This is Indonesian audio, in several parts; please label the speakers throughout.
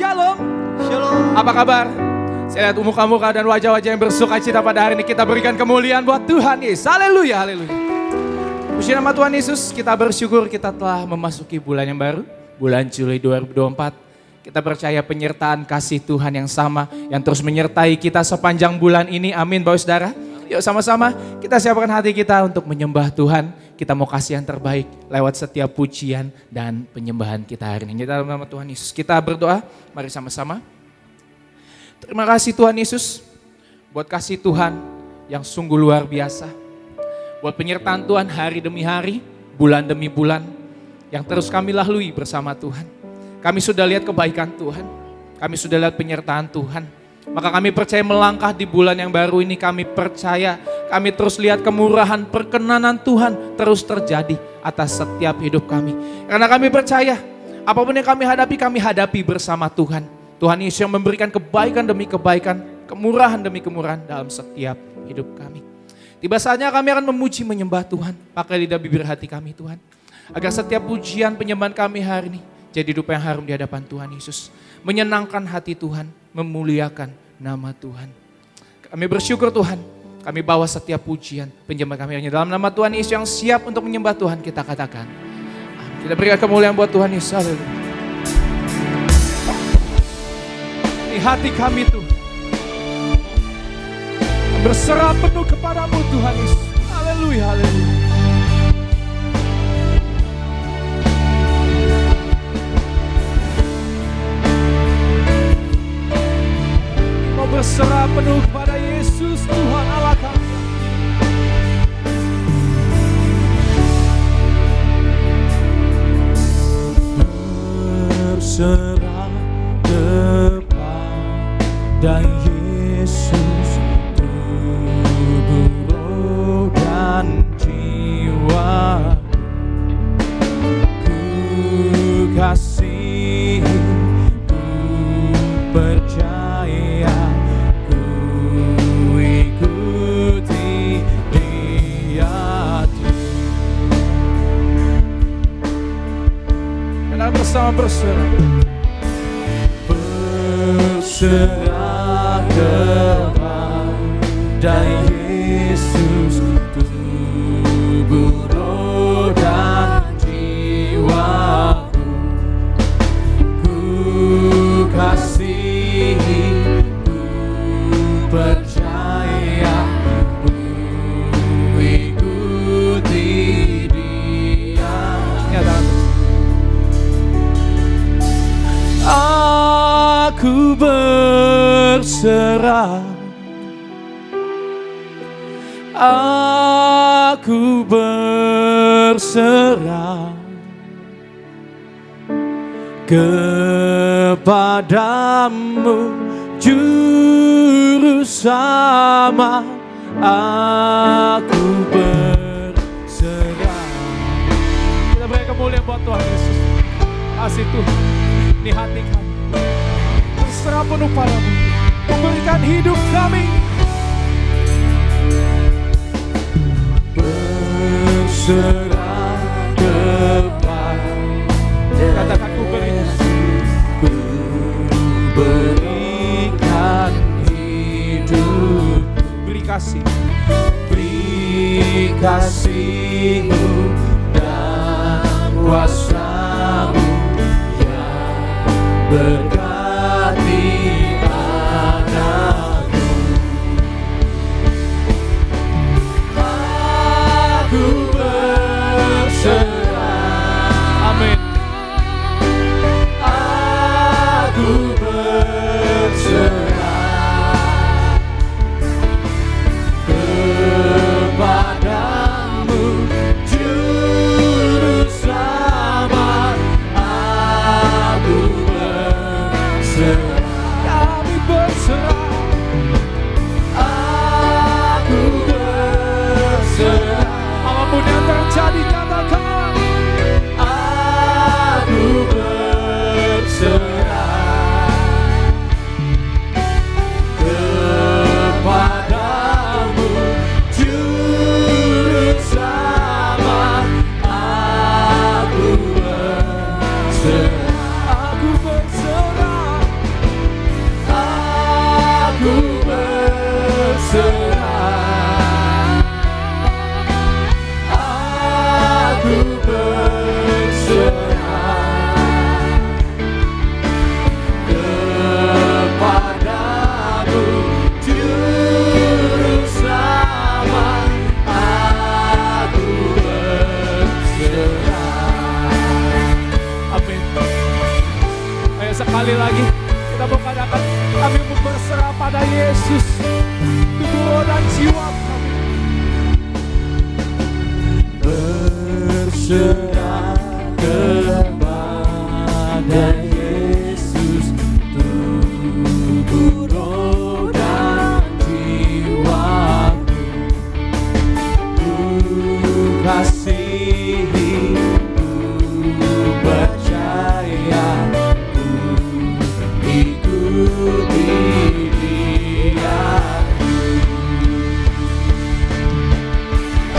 Speaker 1: Shalom.
Speaker 2: Shalom.
Speaker 1: Apa kabar? Saya lihat muka-muka dan wajah-wajah yang bersuka cita pada hari ini. Kita berikan kemuliaan buat Tuhan Yesus. Haleluya, haleluya. Puji nama Tuhan Yesus, kita bersyukur kita telah memasuki bulan yang baru. Bulan Juli 2024. Kita percaya penyertaan kasih Tuhan yang sama. Yang terus menyertai kita sepanjang bulan ini. Amin Bapak Saudara. Yuk sama-sama kita siapkan hati kita untuk menyembah Tuhan. Kita mau kasih yang terbaik lewat setiap pujian dan penyembahan kita hari ini. Dalam nama Tuhan Yesus kita berdoa, mari sama-sama. Terima kasih Tuhan Yesus buat kasih Tuhan yang sungguh luar biasa. Buat penyertaan Tuhan hari demi hari, bulan demi bulan yang terus kami lalui bersama Tuhan. Kami sudah lihat kebaikan Tuhan, kami sudah lihat penyertaan Tuhan. Maka kami percaya melangkah di bulan yang baru ini, kami percaya kami terus lihat kemurahan perkenanan Tuhan terus terjadi atas setiap hidup kami. Karena kami percaya apapun yang kami hadapi bersama Tuhan. Tuhan Yesus yang memberikan kebaikan demi kebaikan, kemurahan demi kemurahan dalam setiap hidup kami. Tiba saatnya kami akan memuji menyembah Tuhan, pakai lidah bibir hati kami Tuhan. Agar setiap pujian penyembahan kami hari ini jadi hidup yang harum di hadapan Tuhan Yesus. Menyenangkan hati Tuhan, memuliakan nama Tuhan. Kami bersyukur Tuhan, kami bawa setiap pujian penyembahan kami hanya dalam nama Tuhan Yesus yang siap untuk menyembah Tuhan, kita katakan. Kita berikan kemuliaan buat Tuhan Yesus. Haleluya. Di hati kami Tuhan, berserah penuh kepadamu Tuhan Yesus. Haleluya, haleluya. Berserah penuh kepada Yesus Tuhan Allah kami.
Speaker 3: Berserah kepada Yesus, tubuh, roh dan jiwa. Ku kasih, ku percaya,
Speaker 1: bersama
Speaker 3: berserah kepada Yesus, tubuh, roh dan jiwaku. Ku kasihi, ku percaya, ku ikuti Dia. Aku berserah, aku berserah kepadamu, Juru Sama. Aku berserah.
Speaker 1: Kita beri kemuliaan buat Tuhan Yesus. Kasih Tuhan di hati kami. Berserah penuh padamu, memberikan hidup kami.
Speaker 3: Berserah kepada,
Speaker 1: katakan ku berikan,
Speaker 3: ku berikan hidup.
Speaker 1: Beri kasih,
Speaker 3: beri kasih-Mu dan kuasa-Mu yang berkati anakku. Aku berserah.
Speaker 1: amin.
Speaker 3: Aku berserah kepadamu, Juru Selamat. Aku berserah.
Speaker 1: Kami berserah.
Speaker 3: Aku berserah.
Speaker 1: Apapun yang terjadi katakan,
Speaker 3: Aku berserah kepadamu, Juru Selamat. Aku berserah.
Speaker 1: aku berserah. sekali lagi kita mau katakan kami mau berserah pada Yesus. Tubuh dan jiwa kami
Speaker 3: berserah kepada Yesus, tubuh, roh, dan jiwaku. Ku kasihi, ku percaya, ku ikuti Dia.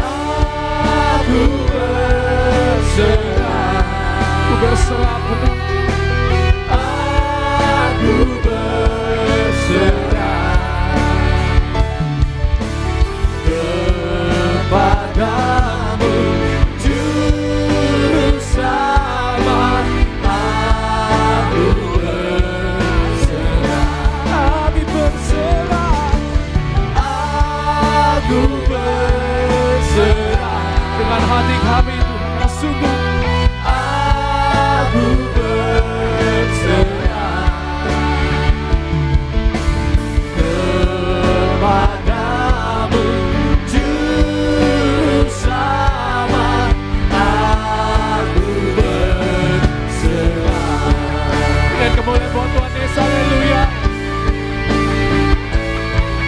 Speaker 3: Aku berserah penuh. Aku berserah kepadamu, Juru Selamat. Aku berserah, kami berserah. Aku berserah
Speaker 1: Dengan hati kami Tuhan, sungguh
Speaker 3: aku berserah kepadamu, Juru Selamat. Aku berserah.
Speaker 1: dan kemuliaan buat Tuhan Yesus. Haleluya.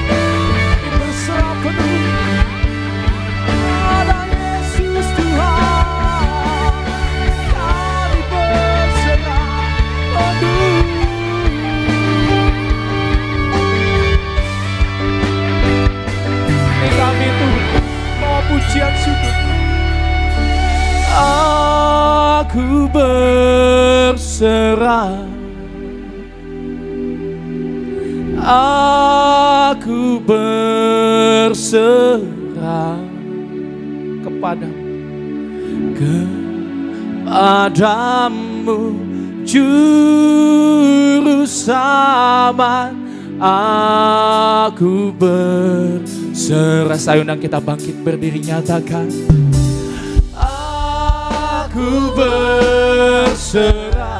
Speaker 1: Kami berserah penuh pada Yesus Tuhan. Kami berserah penuh. Ini kami Tuhan mau pujian syukur. Aku berserah. Aku berserah kepadamu, Juru Selamat. Aku berserah. Saya undang kita bangkit berdiri, nyatakan aku berserah.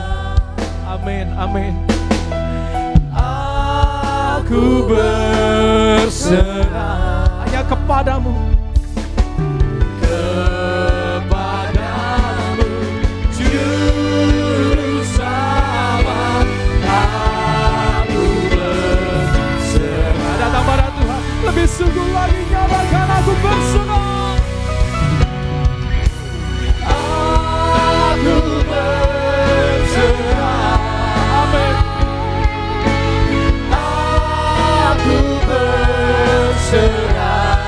Speaker 1: Amin, amin. Aku berserah hanya kepadamu,
Speaker 3: Kepadamu, Juru Selamat. Aku berserah.
Speaker 1: datang pada Tuhan. Lebih sungguh lagi nyatakan aku berserah.
Speaker 3: Aku berserah.
Speaker 1: Amin.
Speaker 3: Aku berserah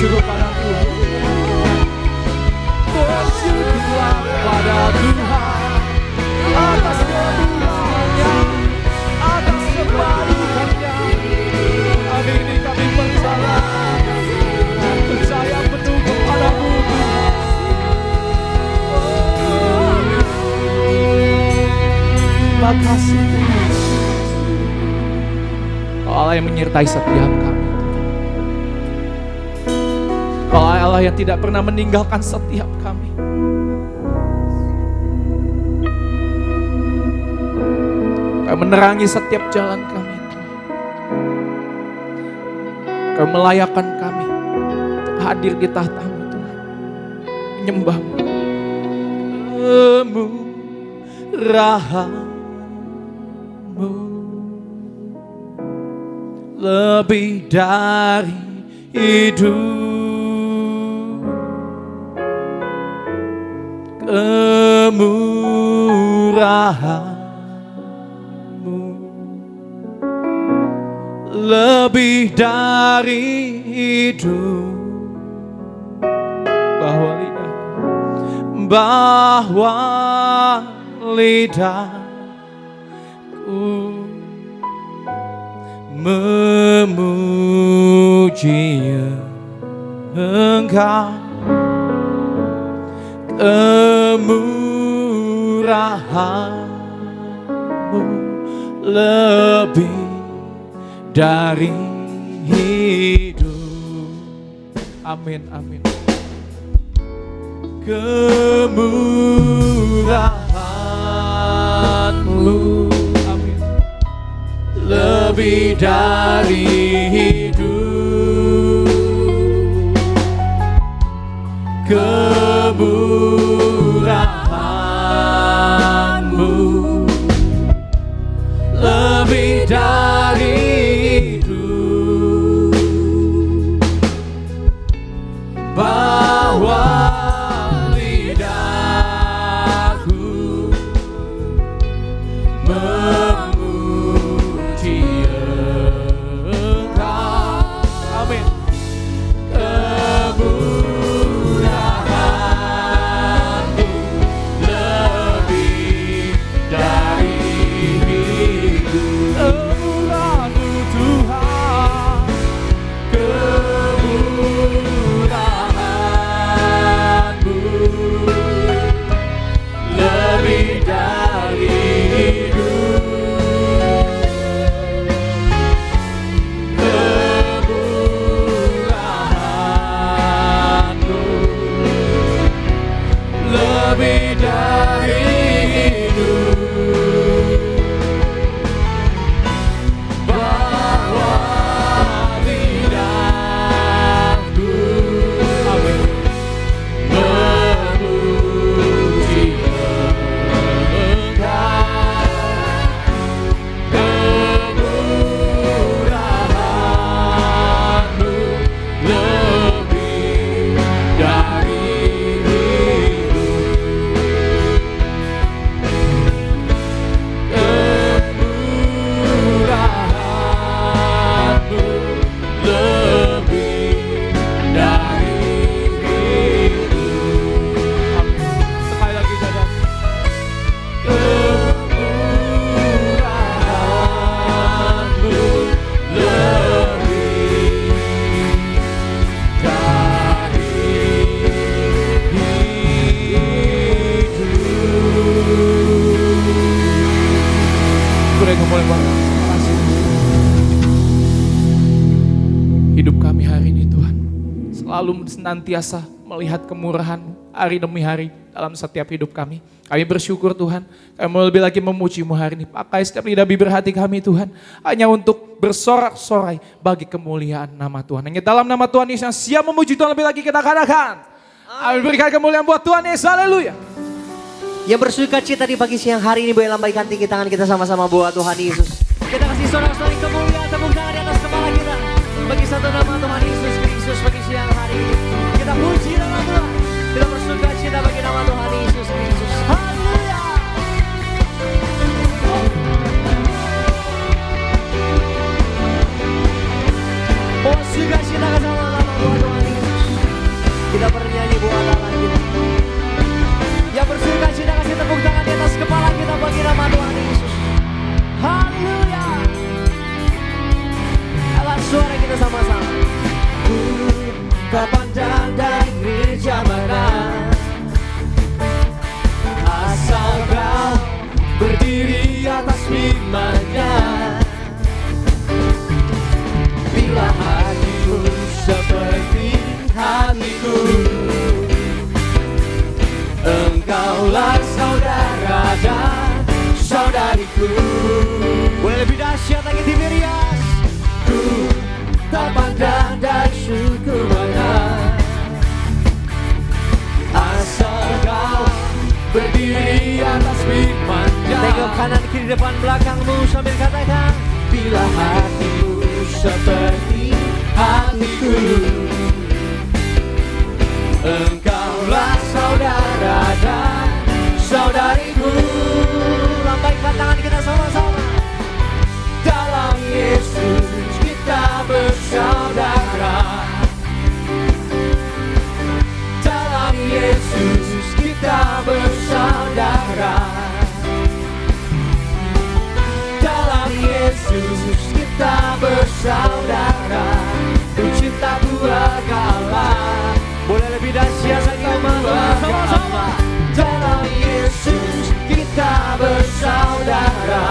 Speaker 1: bersyukur pada Tuhan. Bersyukurlah pada Tuhan atas kebenarannya, atas kebaikannya. Hari ini kami percaya penuh kepadamu. Terima kasih Tuhan. Allah yang menyertai setiap kami. Allah yang tidak pernah meninggalkan setiap kami. Kau menerangi setiap jalan kami. Kau melayakkan kami hadir di tahta-Mu Tuhan. Menyembah-Mu. Kemurahan-Mu lebih dari hidup. Kemurahan-Mu lebih dari hidup. Bahwa lidahku memuji Engkau. Kemurahan-Mu lebih dari hidup. Amin, amin. Kemurahan-Mu, amin, lebih dari hidup. Kemurahan-Mu lebih dari hidup. Bahwa lidahku memuji Engkau. Amin. Kemurahan-Mu lebih dari hidup. Kemurahan-Mu Tuhan. Kemurahan-Mu lebih dari hidup. Kemurahan-Mu lebih dari hidup. Bahwa lidahku, amin, memuji Engkau. Kemurahan-Mu lebih dari hidup. Kemurahan-Mu lebih dari hidup. Amin. Sekali lagi saudara. Kemurahan-Mu lebih dari hidup. Boleh ngomong Bang. Terima kasih. Hidup kami hari ini Tuhan selalu senantiasa melihat kemurahan-Mu hari demi hari dalam setiap hidup kami. Kami bersyukur Tuhan, kami mau lebih lagi memuji-Mu hari ini. Pakai setiap lidah bibir hati kami Tuhan, hanya untuk bersorak-sorai bagi kemuliaan nama Tuhan. Hanya dalam nama Tuhan Yesus yang siap memuji Tuhan lebih lagi kita katakan. Amin. Berikan kemuliaan buat Tuhan Yesus, haleluya.
Speaker 2: Yang bersuka cita di pagi siang hari ini, boleh lambaikan tinggi tangan kita sama-sama buat Tuhan Yesus. Kita kasih sorak-sorai kemuliaan, tepuk tangan di atas kepala kita. Bagi satu nama Tuhan Yesus Kristus pagi siang hari ini. Kita puji nama Tuhan. Kita bersuka cita bagi nama Tuhan Yesus Kristus. Haleluya. Oh, suka cita sama-sama buat Tuhan Yesus. kanan kiri depan belakangmu sambil katakan,
Speaker 3: Bila hatimu seperti hatiku, engkaulah saudara dan saudariku.
Speaker 2: lambaikan tangan kita sama-sama.
Speaker 3: Dalam Yesus kita bersaudara. Dalam Yesus kita bersaudara. Dalam Yesus kita bersaudara. Penciptaku Allah.
Speaker 2: Boleh lebih dahsyat lagi teman-teman, sama-sama.
Speaker 3: Dalam Yesus kita bersaudara.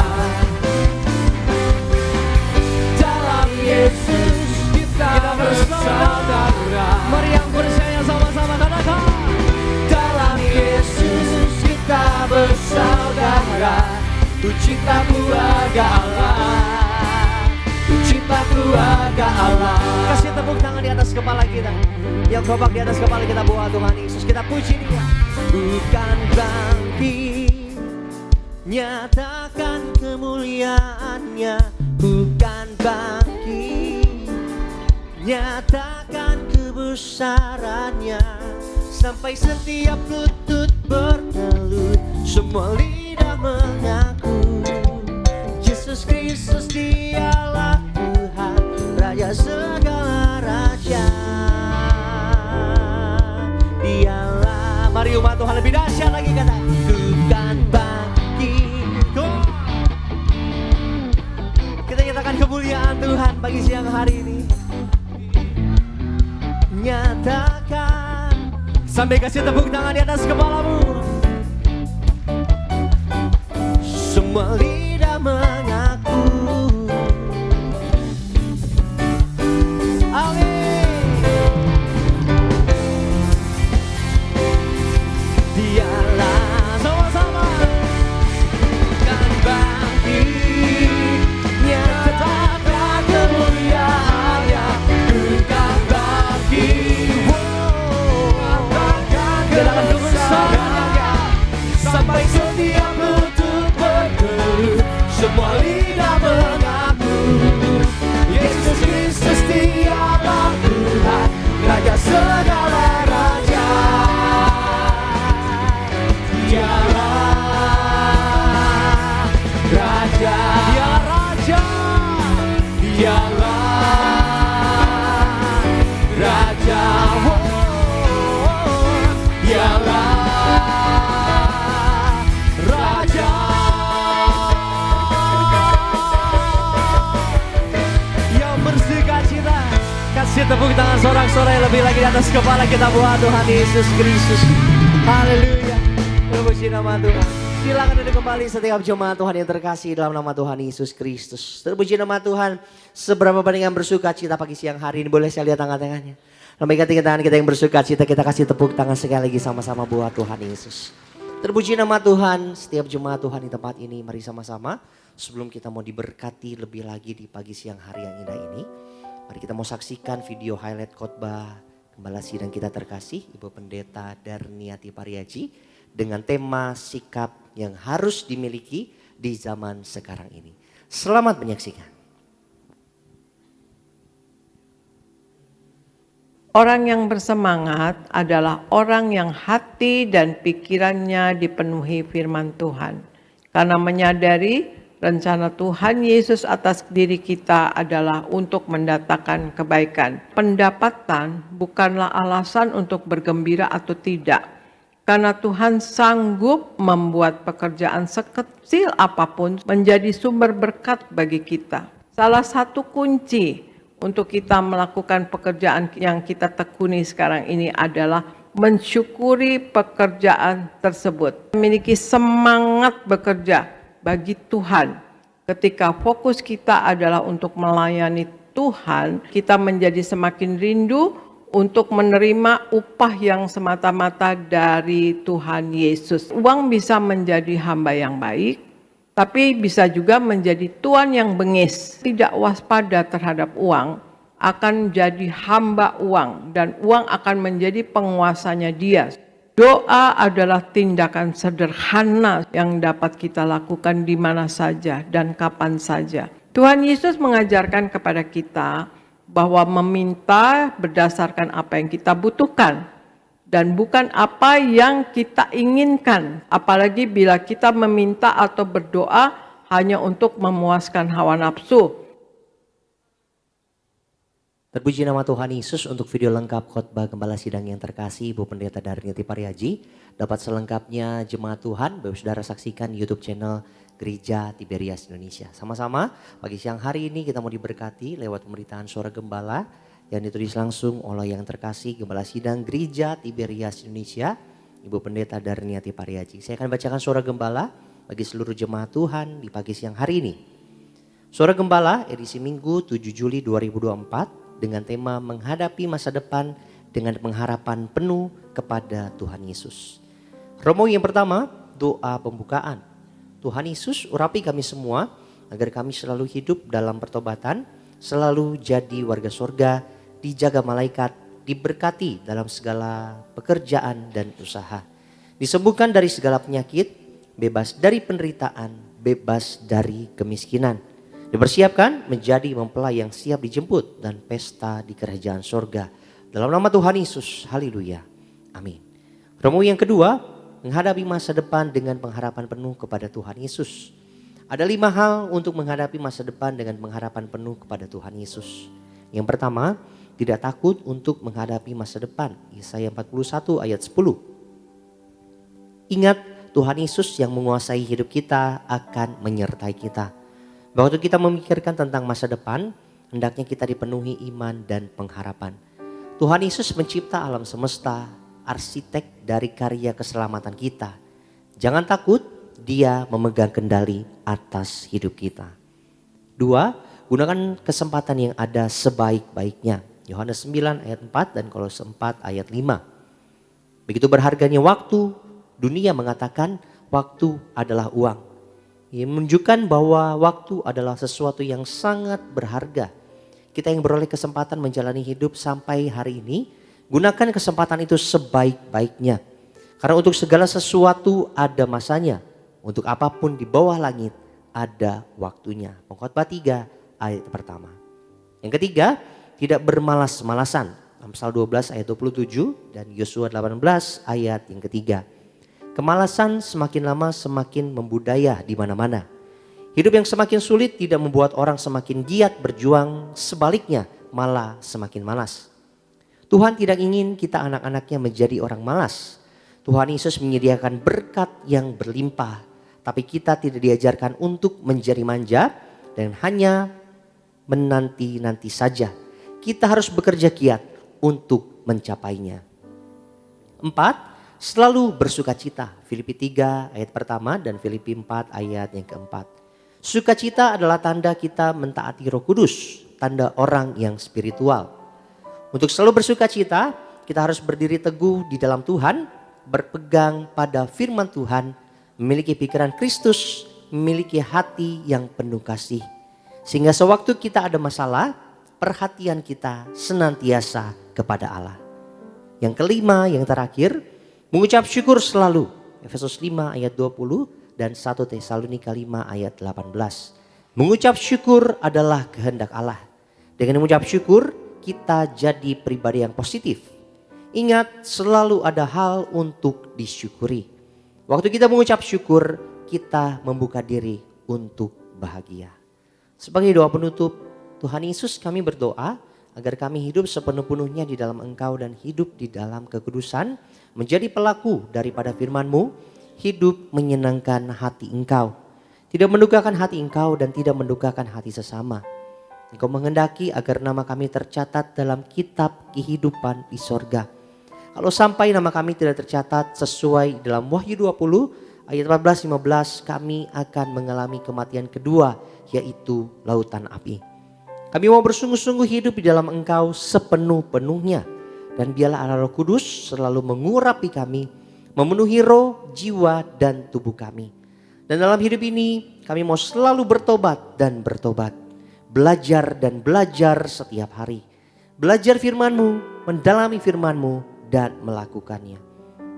Speaker 3: Dalam Yesus kita bersaudara.
Speaker 2: Mari yang percaya sama-sama katakan,
Speaker 3: Dalam Yesus kita bersaudara. Tercipta keluarga Allah. Tercipta keluarga Allah.
Speaker 2: kasih tepuk tangan di atas kepala kita. Yang kompak di atas kepala kita buat Tuhan Yesus. Kita puji Dia. Bukan bangkit, nyatakan kemuliaannya. Bukan bangkit, nyatakan kebesarannya. Sampai setiap lutut bertelut, semua lidah mengaku Yesus Kristus dialah Tuhan, Raja segala raja. Dialah, mari umat Tuhan lebih dahsyat lagi kata, bukan bangkit. Kita nyatakan kemuliaan Tuhan bagi siang hari ini. Nyatakan, sampai kasih tepuk tangan di atas kepalamu. Semua lidah mengaku. Amin. Dialah, sama-sama.
Speaker 3: Bukan bangkit, nyatakan kemuliaannya. Bukan bangkit, nyatakan kebesarannya. Sampai setiap lutut bertelut, semua lidah mengaku Yesus Kristus dialah Tuhan, Raja segala raja. Dialah Raja,
Speaker 2: Dialah Raja.
Speaker 3: dialah Raja, dialah Raja.
Speaker 2: Yang bersuka cita, kasih tepuk tangan sorak-sorai lebih lagi di atas kepala kita buat Tuhan Yesus Kristus. Haleluya. Terpuji nama Tuhan. Silakan duduk kembali setiap jemaat Tuhan yang terkasih dalam nama Tuhan Yesus Kristus. Terpuji nama Tuhan. Seberapa banyak yang bersuka cita pagi siang hari ini, boleh saya lihat tangan-tangannya. Lambaikan tangan kita yang bersuka cita, kita kasih tepuk tangan sekali lagi sama-sama buat Tuhan Yesus. Terpuji nama Tuhan, setiap jemaat Tuhan di tempat ini, mari sama-sama. Sebelum kita mau diberkati lebih lagi di pagi siang hari yang indah ini, mari kita mau saksikan video highlight khotbah Gembala Sidang kita terkasih, Ibu Pendeta Darniati Pariaji, dengan tema sikap yang harus dimiliki di zaman sekarang ini. Selamat menyaksikan.
Speaker 4: Orang yang bersemangat adalah orang yang hati dan pikirannya dipenuhi firman Tuhan. Karena menyadari rencana Tuhan Yesus atas diri kita adalah untuk mendatangkan kebaikan. Pendapatan bukanlah alasan untuk bergembira atau tidak. Karena Tuhan sanggup membuat pekerjaan sekecil apapun menjadi sumber berkat bagi kita. Salah satu kunci untuk kita melakukan pekerjaan yang kita tekuni sekarang ini adalah mensyukuri pekerjaan tersebut. Memiliki semangat bekerja bagi Tuhan. Ketika fokus kita adalah untuk melayani Tuhan, kita menjadi semakin rindu untuk menerima upah yang semata-mata dari Tuhan Yesus. Uang bisa menjadi hamba yang baik, tapi bisa juga menjadi tuan yang bengis. Tidak waspada terhadap uang, akan jadi hamba uang, dan uang akan menjadi penguasanya dia. Doa adalah tindakan sederhana yang dapat kita lakukan di mana saja dan kapan saja. Tuhan Yesus mengajarkan kepada kita bahwa meminta berdasarkan apa yang kita butuhkan dan bukan apa yang kita inginkan. Apalagi bila kita meminta atau berdoa hanya untuk memuaskan hawa nafsu.
Speaker 2: Terpuji nama Tuhan Yesus. Untuk video lengkap khotbah Gembala Sidang yang terkasih Ibu Pendeta Darniti Pariaji, dapat selengkapnya jemaat Tuhan Bapak Saudara saksikan YouTube channel Gereja Tiberias Indonesia. Sama-sama pagi siang hari ini kita mau diberkati lewat pemberitaan Suara Gembala yang ditulis langsung oleh yang terkasih Gembala Sidang Gereja Tiberias Indonesia, Ibu Pendeta Darniti Pariaji. Saya akan bacakan Suara Gembala bagi seluruh jemaat Tuhan di pagi siang hari ini. Suara Gembala edisi Minggu 7 Juli 2024 dengan tema menghadapi masa depan dengan pengharapan penuh kepada Tuhan Yesus. Romo yang pertama, doa pembukaan. Tuhan Yesus urapi kami semua agar kami selalu hidup dalam pertobatan, selalu jadi warga surga, dijaga malaikat, diberkati dalam segala pekerjaan dan usaha. Disembuhkan dari segala penyakit, bebas dari penderitaan, bebas dari kemiskinan. Dipersiapkan menjadi mempelai yang siap dijemput dan pesta di kerajaan sorga. Dalam nama Tuhan Yesus, haleluya, amin. Romo yang kedua, menghadapi masa depan dengan pengharapan penuh kepada Tuhan Yesus. Ada 5 hal untuk menghadapi masa depan dengan pengharapan penuh kepada Tuhan Yesus. Yang pertama, tidak takut untuk menghadapi masa depan. Yesaya 41 ayat 10. Ingat, Tuhan Yesus yang menguasai hidup kita akan menyertai kita. Waktu kita memikirkan tentang masa depan, hendaknya kita dipenuhi iman dan pengharapan. Tuhan Yesus mencipta alam semesta, arsitek dari karya keselamatan kita. Jangan takut, Dia memegang kendali atas hidup kita. 2, gunakan kesempatan yang ada sebaik-baiknya. Yohanes 9 ayat 4 dan Kolose 4 ayat 5. Begitu berharganya waktu, dunia mengatakan waktu adalah uang. Ia menunjukkan bahwa waktu adalah sesuatu yang sangat berharga. Kita yang beroleh kesempatan menjalani hidup sampai hari ini, gunakan kesempatan itu sebaik-baiknya. Karena untuk segala sesuatu ada masanya. Untuk apapun di bawah langit ada waktunya. Pengkhotbah 3 ayat pertama. Yang ketiga, tidak bermalas-malasan. Amsal 12 ayat 27 dan Yosua 18 ayat yang ketiga. Kemalasan semakin lama semakin membudaya di mana-mana. Hidup yang semakin sulit tidak membuat orang semakin giat berjuang, sebaliknya malah semakin malas. Tuhan tidak ingin kita anak-anaknya menjadi orang malas. Tuhan Yesus menyediakan berkat yang berlimpah, tapi kita tidak diajarkan untuk menjadi manja dan hanya menanti-nanti saja. Kita harus bekerja giat untuk mencapainya. 4. Selalu bersuka cita. Filipi 3 ayat pertama dan Filipi 4 ayat yang keempat. Sukacita adalah tanda kita mentaati Roh Kudus, tanda orang yang spiritual. Untuk selalu bersuka cita, kita harus berdiri teguh di dalam Tuhan, berpegang pada firman Tuhan, memiliki pikiran Kristus, memiliki hati yang penuh kasih. Sehingga sewaktu kita ada masalah, perhatian kita senantiasa kepada Allah. Yang kelima, yang terakhir, mengucap syukur selalu. Efesus 5 ayat 20 dan 1 Tesalonika 5 ayat 18. Mengucap syukur adalah kehendak Allah. Dengan mengucap syukur kita jadi pribadi yang positif. Ingat, selalu ada hal untuk disyukuri. Waktu kita mengucap syukur, kita membuka diri untuk bahagia. Sebagai doa penutup, Tuhan Yesus kami berdoa agar kami hidup sepenuh-penuhnya di dalam Engkau dan hidup di dalam kekudusan, menjadi pelaku daripada firman-Mu, hidup menyenangkan hati Engkau. Tidak mendukakan hati Engkau dan tidak mendukakan hati sesama. Engkau menghendaki agar nama kami tercatat dalam kitab kehidupan di sorga. Kalau sampai nama kami tidak tercatat sesuai dalam Wahyu 20 ayat 14-15, kami akan mengalami kematian kedua, yaitu lautan api. Kami mau bersungguh-sungguh hidup di dalam Engkau sepenuh-penuhnya. Dan biarlah Allah Roh Kudus selalu mengurapi kami, memenuhi roh, jiwa, dan tubuh kami. Dan dalam hidup ini kami mau selalu bertobat dan bertobat. Belajar dan belajar setiap hari. Belajar firman-Mu, mendalami firman-Mu, dan melakukannya.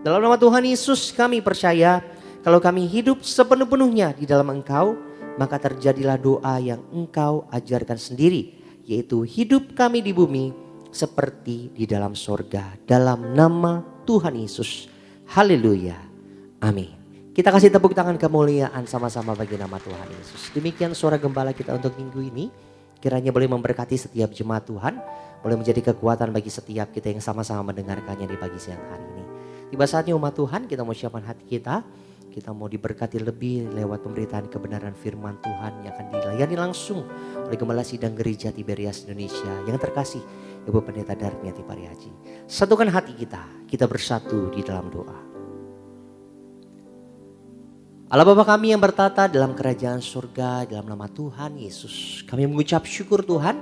Speaker 2: Dalam nama Tuhan Yesus kami percaya kalau kami hidup sepenuh-penuhnya di dalam Engkau, maka terjadilah doa yang Engkau ajarkan sendiri, yaitu hidup kami di bumi seperti di dalam sorga. Dalam nama Tuhan Yesus. Haleluya. Amin. Kita kasih tepuk tangan kemuliaan sama-sama bagi nama Tuhan Yesus. Demikian suara gembala kita untuk minggu ini. Kiranya boleh memberkati setiap jemaat Tuhan. Boleh menjadi kekuatan bagi setiap kita yang sama-sama mendengarkannya di pagi siang hari ini. Tiba saatnya umat Tuhan, kita mau siapkan hati kita. Kita mau diberkati lebih lewat pemberitaan kebenaran firman Tuhan yang akan dilayani langsung oleh Gembala Sidang Gereja Tiberias Indonesia yang terkasih Ibu Pendeta Darmiati Parihaji. Satukan hati kita bersatu di dalam doa. Allah Bapa kami yang bertata dalam kerajaan surga dalam nama Tuhan Yesus. Kami mengucap syukur Tuhan.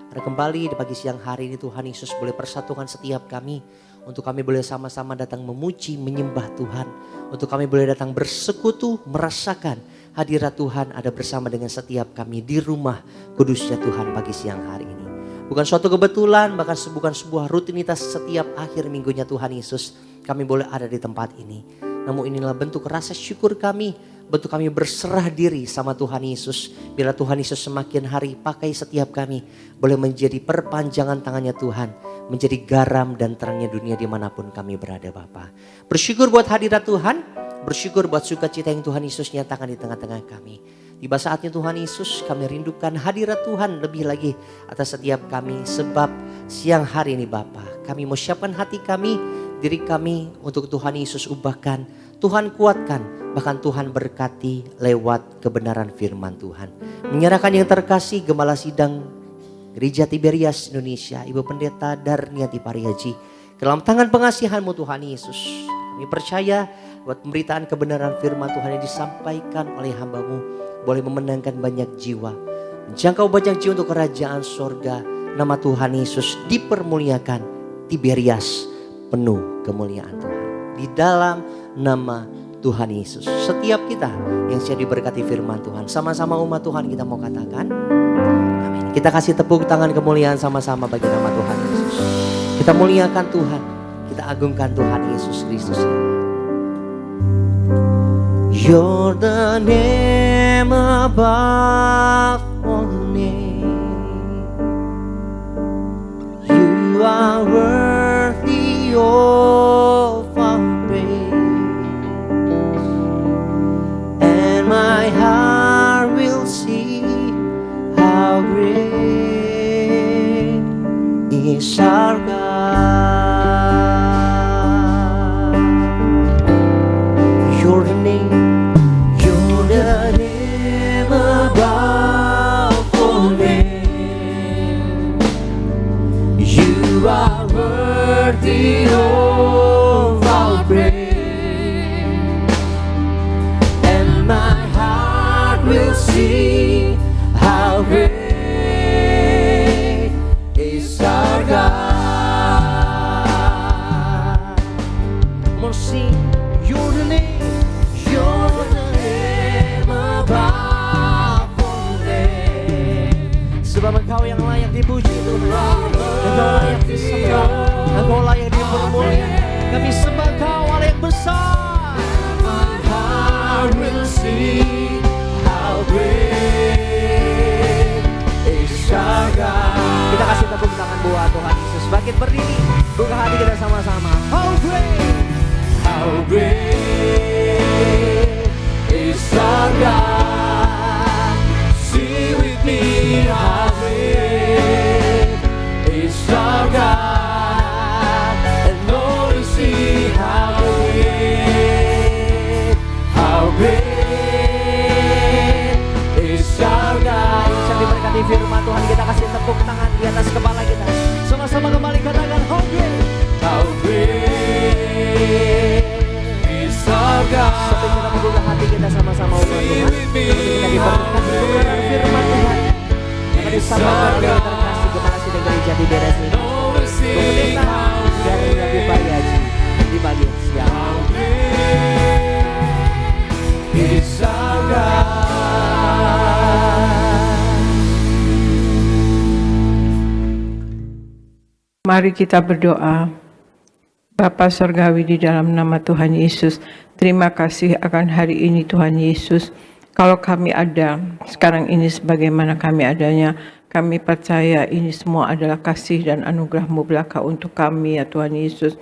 Speaker 2: Karena kembali di pagi siang hari ini Tuhan Yesus boleh persatukan setiap kami. Untuk kami boleh sama-sama datang memuji, menyembah Tuhan. Untuk kami boleh datang bersekutu, merasakan hadirat Tuhan ada bersama dengan setiap kami di rumah kudusnya Tuhan pagi siang hari ini. Bukan suatu kebetulan, bahkan bukan sebuah rutinitas setiap akhir minggunya Tuhan Yesus. Kami boleh ada di tempat ini. Namun inilah bentuk rasa syukur kami. Bentuk kami berserah diri sama Tuhan Yesus. Bila Tuhan Yesus semakin hari pakai setiap kami. Boleh menjadi perpanjangan tangannya Tuhan. Menjadi garam dan terangnya dunia dimanapun kami berada Bapa. Bersyukur buat hadirat Tuhan. Bersyukur buat sukacita yang Tuhan Yesus nyatakan di tengah-tengah kami. Tiba saatnya Tuhan Yesus kami rindukan hadirat Tuhan lebih lagi atas setiap kami. Sebab siang hari ini Bapa kami mau siapkan hati kami. Diri kami untuk Tuhan Yesus ubahkan, Tuhan kuatkan, bahkan Tuhan berkati lewat kebenaran firman Tuhan. Menyerahkan yang terkasih Gembala Sidang Gereja Tiberias Indonesia, Ibu Pendeta Darmiati Parihaji, ke dalam tangan pengasihan-Mu Tuhan Yesus. Kami percaya buat pemberitaan kebenaran firman Tuhan yang disampaikan oleh hamba-Mu boleh memenangkan banyak jiwa, menjangkau banyak jiwa untuk kerajaan sorga. Nama Tuhan Yesus dipermuliakan, Tiberias penuh kemuliaan Tuhan. Di dalam nama Tuhan Yesus. Setiap kita yang siap diberkati firman Tuhan. Sama-sama umat Tuhan kita mau katakan. Amin. Kita kasih tepuk tangan kemuliaan sama-sama bagi nama Tuhan Yesus. Kita muliakan Tuhan. Kita agungkan Tuhan Yesus Kristus. You're the name above all name. You are worthy of our praise, and my heart will see how great is our God. You're the name above all names. You are worthy of our praise, and my heart will sing how great is our God. Come on, sing. You're the name above all names. Sebab Engkau yang layak dipuji Tuhan, Engkau layak disembah, Engkau layak dipermuliakan. Kami sembah Engkau Allah yang besar. My heart will sing how great is our God. Kita kasih tepuk tangan buat Tuhan Yesus. Bangkit berdiri, buka hati kita sama-sama. How great is our God. Sing with me, how great is our God, and only see how great is our God. Siap diberkati firman Tuhan, kita kasih tepuk tangan di atas kepala kita. Sama-sama kembali katakan how great is our God. Sampai kita membuka hati kita sama-sama umat Tuhan. Kita diberkati kebenaran firman Tuhan yang disampaikan oleh terkasih Gembala Sidang Gereja Tiberias ini. Pendeta Darmiati Parihaji di pagi siang.
Speaker 4: Mari kita berdoa. Bapa Surgawi, di dalam nama Tuhan Yesus, terima kasih akan hari ini Tuhan Yesus. Kalau kami ada sekarang ini sebagaimana kami adanya, kami percaya ini semua adalah kasih dan anugerah-Mu belaka untuk kami ya Tuhan Yesus.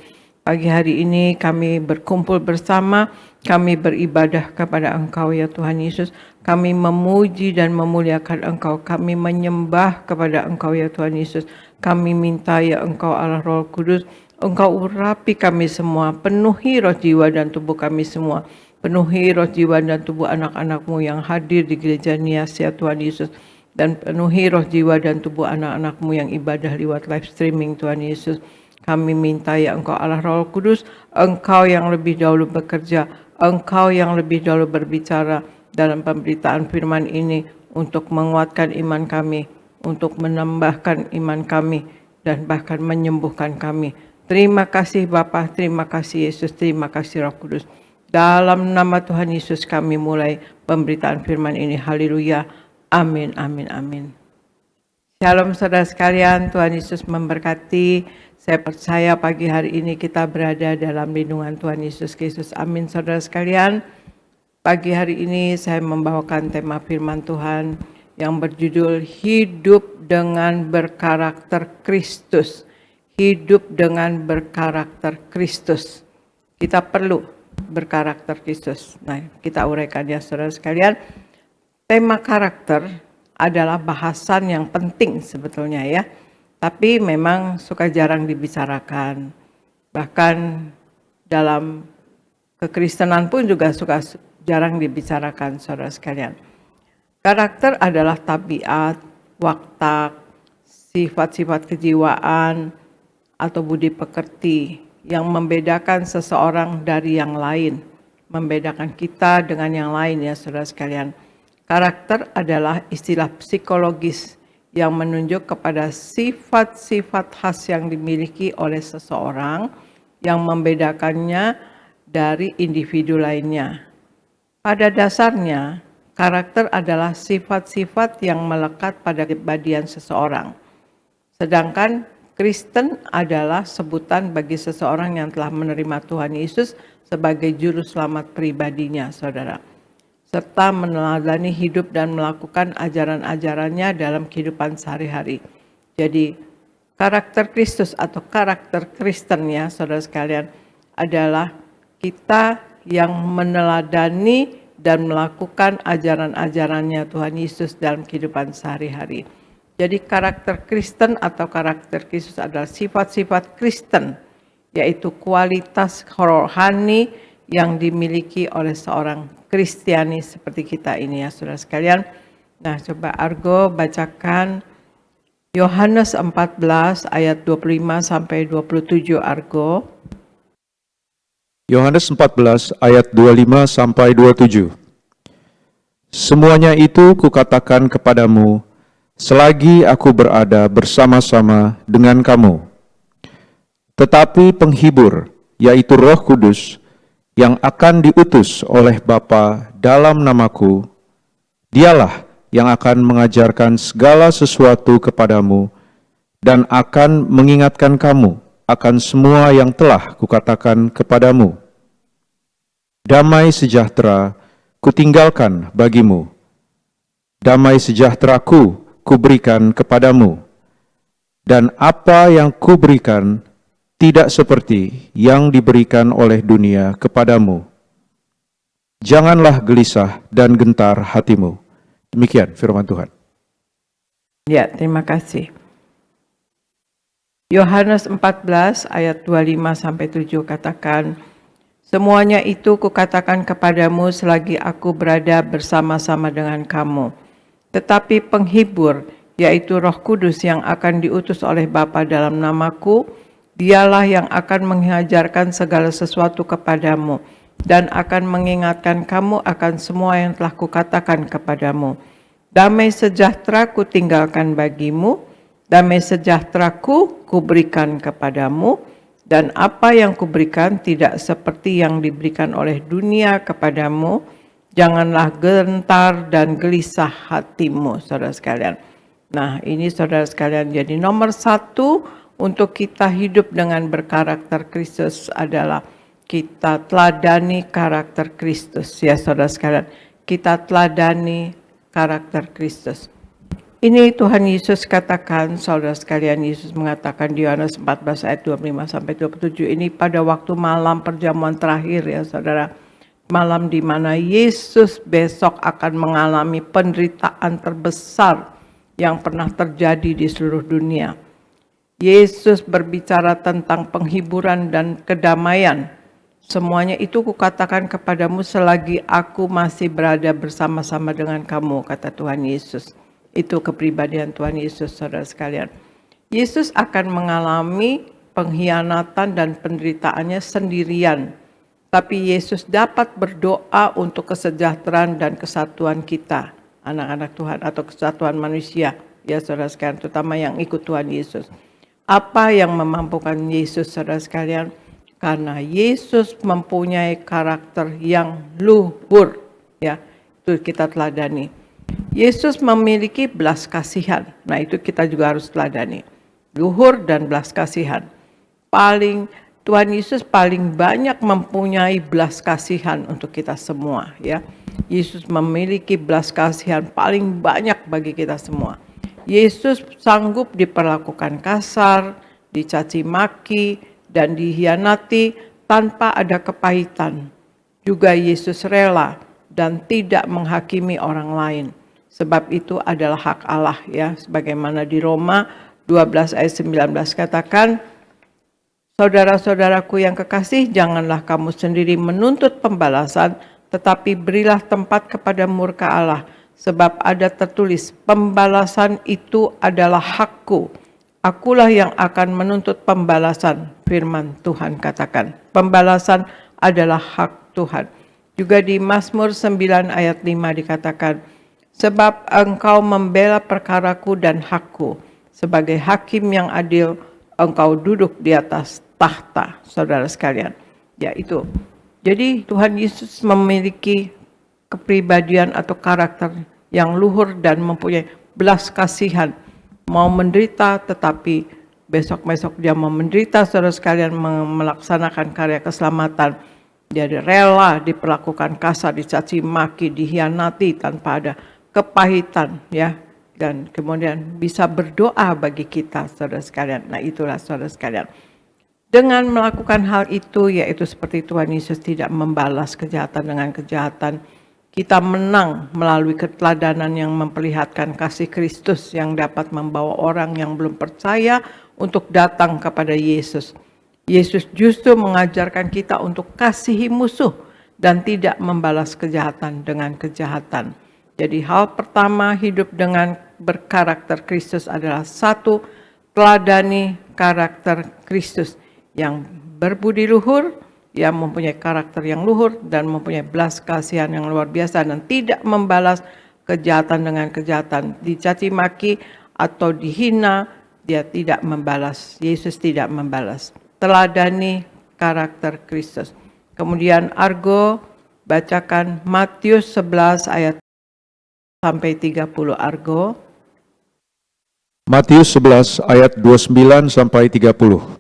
Speaker 4: Pagi hari ini kami berkumpul bersama, kami beribadah kepada Engkau ya Tuhan Yesus. Kami memuji dan memuliakan Engkau, kami menyembah kepada Engkau ya Tuhan Yesus. Kami minta ya Engkau Allah Roh Kudus, Engkau urapi kami semua, penuhi roh jiwa dan tubuh kami semua. Penuhi roh jiwa dan tubuh anak-anak-Mu yang hadir di gereja Nias ya Tuhan Yesus. Dan penuhi roh jiwa dan tubuh anak-anak-Mu yang ibadah lewat live streaming Tuhan Yesus. Kami minta ya Engkau Allah Roh Kudus, Engkau yang lebih dahulu bekerja, Engkau yang lebih dahulu berbicara dalam pemberitaan firman ini untuk menguatkan iman kami, untuk menambahkan iman kami, dan bahkan menyembuhkan kami. Terima kasih Bapa, terima kasih Yesus, terima kasih Roh Kudus. Dalam nama Tuhan Yesus kami mulai pemberitaan firman ini. Haleluya. Amin, amin, amin. Shalom saudara sekalian, Tuhan Yesus memberkati. Saya percaya pagi hari ini kita berada dalam lindungan Tuhan Yesus Kristus. Amin saudara sekalian. Pagi hari ini saya membawakan tema firman Tuhan yang berjudul Hidup dengan Berkarakter Kristus. Hidup dengan berkarakter Kristus. Kita perlu berkarakter Kristus. Nah, kita uraikan ya saudara sekalian. Tema karakter adalah bahasan yang penting sebetulnya ya. Tapi memang suka jarang dibicarakan. Bahkan dalam kekristenan pun juga suka jarang dibicarakan saudara sekalian. Karakter adalah tabiat, watak, sifat-sifat kejiwaan, atau budi pekerti yang membedakan seseorang dari yang lain. Membedakan kita dengan yang lain ya saudara sekalian. Karakter adalah istilah psikologis yang menunjuk kepada sifat-sifat khas yang dimiliki oleh seseorang yang membedakannya dari individu lainnya. Pada dasarnya, karakter adalah sifat-sifat yang melekat pada kepribadian seseorang. Sedangkan Kristen adalah sebutan bagi seseorang yang telah menerima Tuhan Yesus sebagai juru selamat pribadinya, saudara. Serta meneladani hidup dan melakukan ajaran-ajarannya dalam kehidupan sehari-hari. Jadi karakter Kristus atau karakter Kristen ya saudara sekalian adalah kita yang meneladani dan melakukan ajaran-ajarannya Tuhan Yesus dalam kehidupan sehari-hari. Jadi karakter Kristen atau karakter Kristus adalah sifat-sifat Kristen, yaitu kualitas rohani yang dimiliki oleh seorang Kristiani seperti kita ini ya saudara sekalian. Nah coba Argo bacakan Yohanes 14 ayat 25 sampai 27 Argo.
Speaker 5: Yohanes 14 ayat 25 sampai 27. Semuanya itu kukatakan kepadamu selagi aku berada bersama-sama dengan kamu. Tetapi penghibur, yaitu Roh Kudus, yang akan diutus oleh Bapa dalam namaku, dialah yang akan mengajarkan segala sesuatu kepadamu dan akan mengingatkan kamu akan semua yang telah kukatakan kepadamu. Damai sejahtera kutinggalkan bagimu. Damai sejahteraku kuberikan kepadamu, dan apa yang kuberikan tidak seperti yang diberikan oleh dunia kepadamu. Janganlah gelisah dan gentar hatimu. Demikian firman Tuhan.
Speaker 4: Ya, terima kasih. Yohanes 14 ayat 25 sampai 7 katakan, semuanya itu kukatakan kepadamu selagi aku berada bersama-sama dengan kamu. Tetapi penghibur, yaitu Roh Kudus yang akan diutus oleh Bapa dalam namaku, dialah yang akan mengajarkan segala sesuatu kepadamu dan akan mengingatkan kamu akan semua yang telah kukatakan kepadamu. Damai sejahtera kutinggalkan bagimu, damai sejahteraku kuberikan kepadamu, dan apa yang kuberikan tidak seperti yang diberikan oleh dunia kepadamu. Janganlah gentar dan gelisah hatimu, saudara sekalian. Nah, ini saudara sekalian, jadi nomor satu untuk kita hidup dengan berkarakter Kristus adalah kita teladani karakter Kristus, ya saudara sekalian. Kita teladani karakter Kristus. Ini Tuhan Yesus katakan, saudara sekalian, Yesus mengatakan di Yohanes 14 ayat 25 sampai 27, ini pada waktu malam perjamuan terakhir ya saudara. Malam di mana Yesus besok akan mengalami penderitaan terbesar yang pernah terjadi di seluruh dunia. Yesus berbicara tentang penghiburan dan kedamaian. Semuanya itu kukatakan kepadamu selagi aku masih berada bersama-sama dengan kamu, kata Tuhan Yesus. Itu kepribadian Tuhan Yesus, saudara sekalian. Yesus akan mengalami pengkhianatan dan penderitaannya sendirian. Tapi Yesus dapat berdoa untuk kesejahteraan dan kesatuan kita, anak-anak Tuhan, atau kesatuan manusia, ya saudara sekalian, terutama yang ikut Tuhan Yesus. Apa yang memampukan Yesus, saudara sekalian? Karena Yesus mempunyai karakter yang luhur, ya, itu kita teladani. Yesus memiliki belas kasihan, nah itu kita juga harus teladani. Luhur dan belas kasihan. Tuhan Yesus paling banyak mempunyai belas kasihan untuk kita semua, ya. Yesus memiliki belas kasihan paling banyak bagi kita semua. Yesus sanggup diperlakukan kasar, dicaci maki, dan dikhianati tanpa ada kepahitan. Juga Yesus rela dan tidak menghakimi orang lain. Sebab itu adalah hak Allah, ya. Sebagaimana di Roma 12 ayat 19 katakan, saudara-saudaraku yang kekasih, janganlah kamu sendiri menuntut pembalasan, tetapi berilah tempat kepada murka Allah. Sebab ada tertulis, pembalasan itu adalah hakku. Akulah yang akan menuntut pembalasan, firman Tuhan katakan. Pembalasan adalah hak Tuhan. Juga di Mazmur 9 ayat 5 dikatakan, sebab engkau membela perkaraku dan hakku. Sebagai hakim yang adil, engkau duduk di atas tahta, saudara sekalian. Ya itu. Jadi Tuhan Yesus memiliki kepribadian atau karakter yang luhur dan mempunyai belas kasihan. Mau menderita tetapi besok-besok dia mau menderita, saudara sekalian, melaksanakan karya keselamatan. Dia rela diperlakukan kasar, dicaci maki, dikhianati tanpa ada kepahitan, ya. Dan kemudian bisa berdoa bagi kita, saudara sekalian. Nah itulah saudara sekalian. Dengan melakukan hal itu, yaitu seperti Tuhan Yesus tidak membalas kejahatan dengan kejahatan, kita menang melalui keteladanan yang memperlihatkan kasih Kristus yang dapat membawa orang yang belum percaya untuk datang kepada Yesus. Yesus justru mengajarkan kita untuk kasihi musuh dan tidak membalas kejahatan dengan kejahatan. Jadi hal pertama hidup dengan berkarakter Kristus adalah satu, teladani karakter Kristus yang berbudi luhur, yang mempunyai karakter yang luhur dan mempunyai belas kasihan yang luar biasa dan tidak membalas kejahatan dengan kejahatan. Dicaci maki atau dihina, dia tidak membalas. Yesus tidak membalas. Teladani karakter Kristus. Kemudian Argo bacakan Matius 11 ayat sampai 30, Argo.
Speaker 5: Matius 11 ayat 29 sampai 30.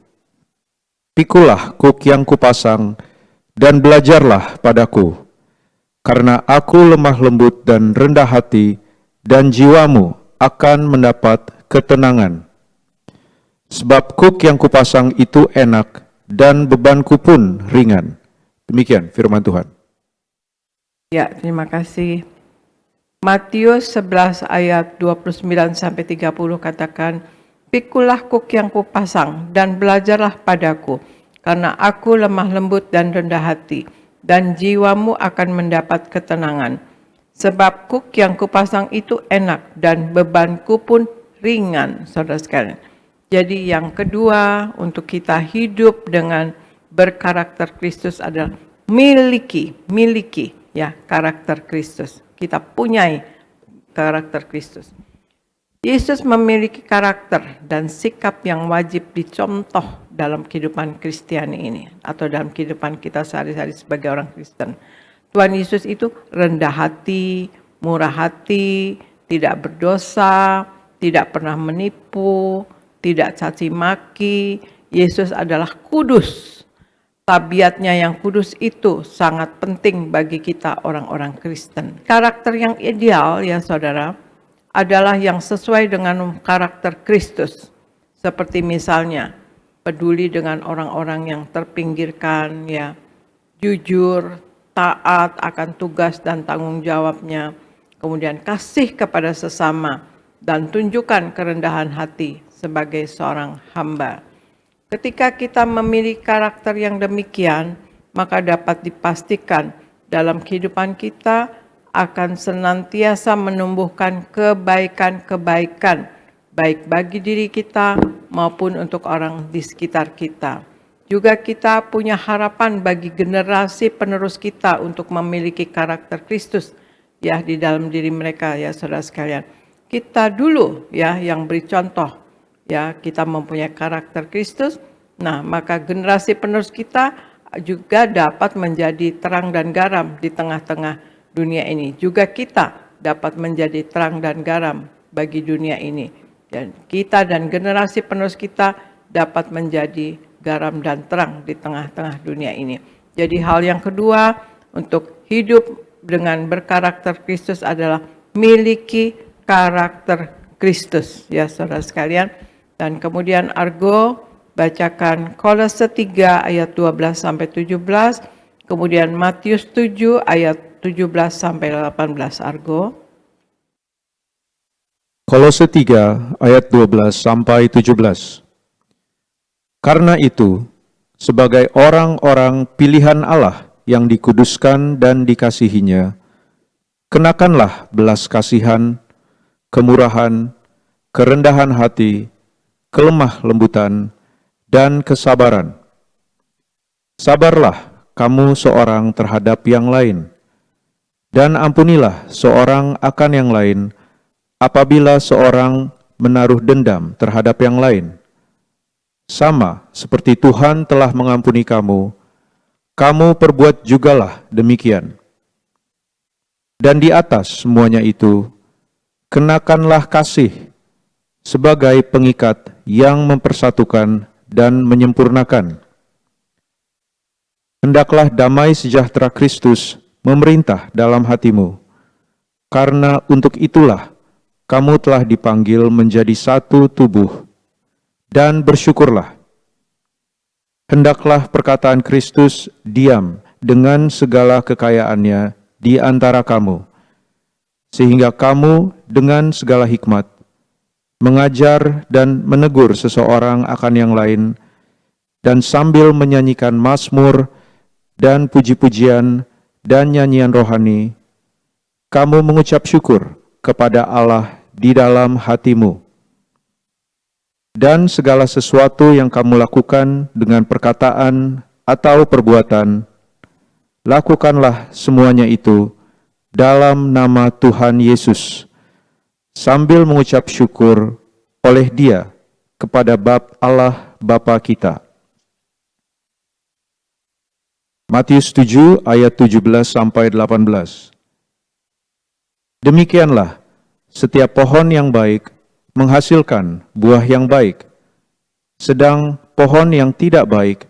Speaker 5: Pikulah kuk yang kupasang dan belajarlah padaku, karena aku lemah lembut dan rendah hati, dan jiwamu akan mendapat ketenangan. Sebab kuk yang kupasang itu enak dan bebanku pun ringan. Demikian firman Tuhan.
Speaker 4: Ya, terima kasih. Matius 11 ayat 29 sampai 30 katakan, pikulah kuk yang kupasang dan belajarlah padaku, karena aku lemah lembut dan rendah hati, dan jiwamu akan mendapat ketenangan. Sebab kuk yang kupasang itu enak dan bebanku pun ringan, saudara sekalian. Jadi yang kedua untuk kita hidup dengan berkarakter Kristus adalah miliki ya karakter Kristus. Kita punyai karakter Kristus. Yesus memiliki karakter dan sikap yang wajib dicontoh dalam kehidupan Kristiani ini atau dalam kehidupan kita sehari-hari sebagai orang Kristen. Tuhan Yesus itu rendah hati, murah hati, tidak berdosa, tidak pernah menipu, tidak caci maki. Yesus adalah kudus. Tabiatnya yang kudus itu sangat penting bagi kita orang-orang Kristen. Karakter yang ideal ya saudara, adalah yang sesuai dengan karakter Kristus. Seperti misalnya, peduli dengan orang-orang yang terpinggirkan, ya, jujur, taat akan tugas dan tanggung jawabnya, kemudian kasih kepada sesama, dan tunjukkan kerendahan hati sebagai seorang hamba. Ketika kita memiliki karakter yang demikian, maka dapat dipastikan dalam kehidupan kita akan senantiasa menumbuhkan kebaikan-kebaikan, baik bagi diri kita maupun untuk orang di sekitar kita. Juga kita punya harapan bagi generasi penerus kita untuk memiliki karakter Kristus ya di dalam diri mereka ya saudara sekalian. Kita dulu ya yang beri contoh. Ya, kita mempunyai karakter Kristus. Nah, maka generasi penerus kita juga dapat menjadi terang dan garam di tengah-tengah dunia ini. Juga kita dapat menjadi terang dan garam bagi dunia ini. Dan kita dan generasi penerus kita dapat menjadi garam dan terang di tengah-tengah dunia ini. Jadi hal yang kedua untuk hidup dengan berkarakter Kristus adalah miliki karakter Kristus. Ya, saudara sekalian. Dan kemudian Argo bacakan Kolose 3 ayat 12 sampai 17, kemudian Matius 7 ayat 17 sampai 18 Argo.
Speaker 5: Kolose 3 ayat 12 sampai 17. Karena itu, sebagai orang-orang pilihan Allah yang dikuduskan dan dikasihinya, kenakanlah belas kasihan, kemurahan, kerendahan hati, kelemah lembutan, dan kesabaran. Sabarlah kamu seorang terhadap yang lain, dan ampunilah seorang akan yang lain apabila seorang menaruh dendam terhadap yang lain. Sama seperti Tuhan telah mengampuni kamu, kamu perbuat jugalah demikian. Dan di atas semuanya itu, kenakanlah kasih sebagai pengikat yang mempersatukan dan menyempurnakan. Hendaklah damai sejahtera Kristus memerintah dalam hatimu, karena untuk itulah kamu telah dipanggil menjadi satu tubuh, dan bersyukurlah. Hendaklah perkataan Kristus diam dengan segala kekayaannya di antara kamu, sehingga kamu dengan segala hikmat mengajar dan menegur seseorang akan yang lain, dan sambil menyanyikan mazmur dan puji-pujian dan nyanyian rohani, kamu mengucap syukur kepada Allah di dalam hatimu. Dan segala sesuatu yang kamu lakukan dengan perkataan atau perbuatan, lakukanlah semuanya itu dalam nama Tuhan Yesus, sambil mengucap syukur oleh Dia kepada Allah Bapa kita. Matius 7 ayat 17 sampai 18. Demikianlah setiap pohon yang baik menghasilkan buah yang baik, sedang pohon yang tidak baik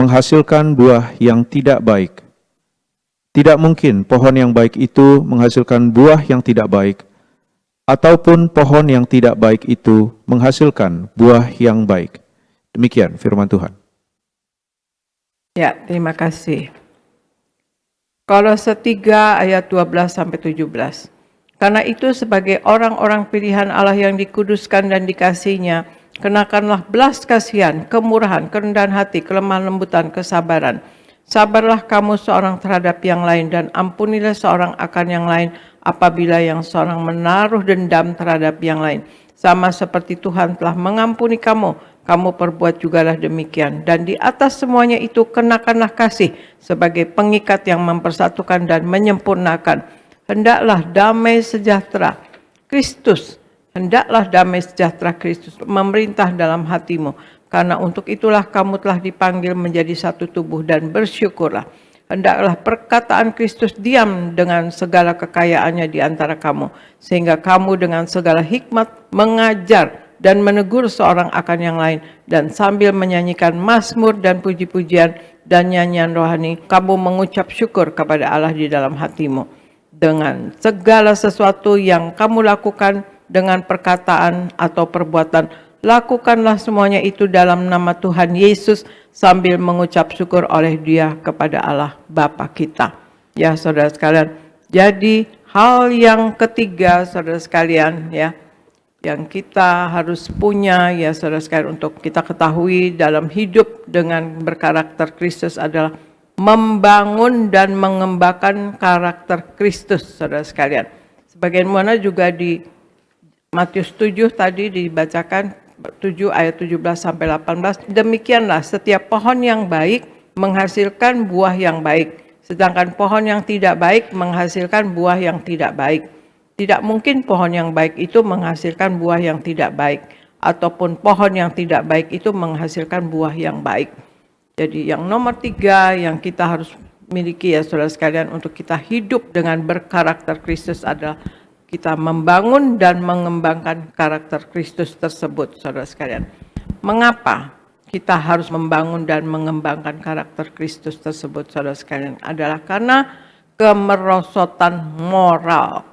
Speaker 5: menghasilkan buah yang tidak baik. Tidak mungkin pohon yang baik itu menghasilkan buah yang tidak baik, ataupun pohon yang tidak baik itu menghasilkan buah yang baik. Demikian firman Tuhan.
Speaker 4: Ya, terima kasih. Kolose 3 ayat 12 sampai 17. Karena itu sebagai orang-orang pilihan Allah yang dikuduskan dan dikasihinya, kenakanlah belas kasihan, kemurahan, kerendahan hati, kelemah lembutan, kesabaran. Sabarlah kamu seorang terhadap yang lain, dan ampunilah seorang akan yang lain apabila yang seorang menaruh dendam terhadap yang lain. Sama seperti Tuhan telah mengampuni kamu, kamu perbuat jugalah demikian. Dan di atas semuanya itu kenakanlah kasih sebagai pengikat yang mempersatukan dan menyempurnakan. Hendaklah damai sejahtera Kristus, hendaklah damai sejahtera Kristus memerintah dalam hatimu. Karena untuk itulah kamu telah dipanggil menjadi satu tubuh, dan bersyukurlah. Hendaklah perkataan Kristus diam dengan segala kekayaannya di antara kamu, sehingga kamu dengan segala hikmat mengajar dan menegur seorang akan yang lain, dan sambil menyanyikan mazmur dan puji-pujian dan nyanyian rohani, kamu mengucap syukur kepada Allah di dalam hatimu. Dengan segala sesuatu yang kamu lakukan dengan perkataan atau perbuatan, lakukanlah semuanya itu dalam nama Tuhan Yesus sambil mengucap syukur oleh Dia kepada Allah Bapa kita. Ya saudara sekalian, jadi hal yang ketiga saudara sekalian ya, yang kita harus punya ya saudara sekalian untuk kita ketahui dalam hidup dengan berkarakter Kristus adalah membangun dan mengembangkan karakter Kristus saudara sekalian. Sebagaimana juga di Matius 7 tadi dibacakan 7 ayat 17 sampai 18, demikianlah setiap pohon yang baik menghasilkan buah yang baik, sedangkan pohon yang tidak baik menghasilkan buah yang tidak baik. Tidak mungkin pohon yang baik itu menghasilkan buah yang tidak baik, ataupun pohon yang tidak baik itu menghasilkan buah yang baik. Jadi yang nomor 3 yang kita harus miliki ya saudara sekalian untuk kita hidup dengan berkarakter Kristus adalah kita membangun dan mengembangkan karakter Kristus tersebut, saudara sekalian. Mengapa kita harus membangun dan mengembangkan karakter Kristus tersebut, saudara sekalian? Adalah karena kemerosotan moral.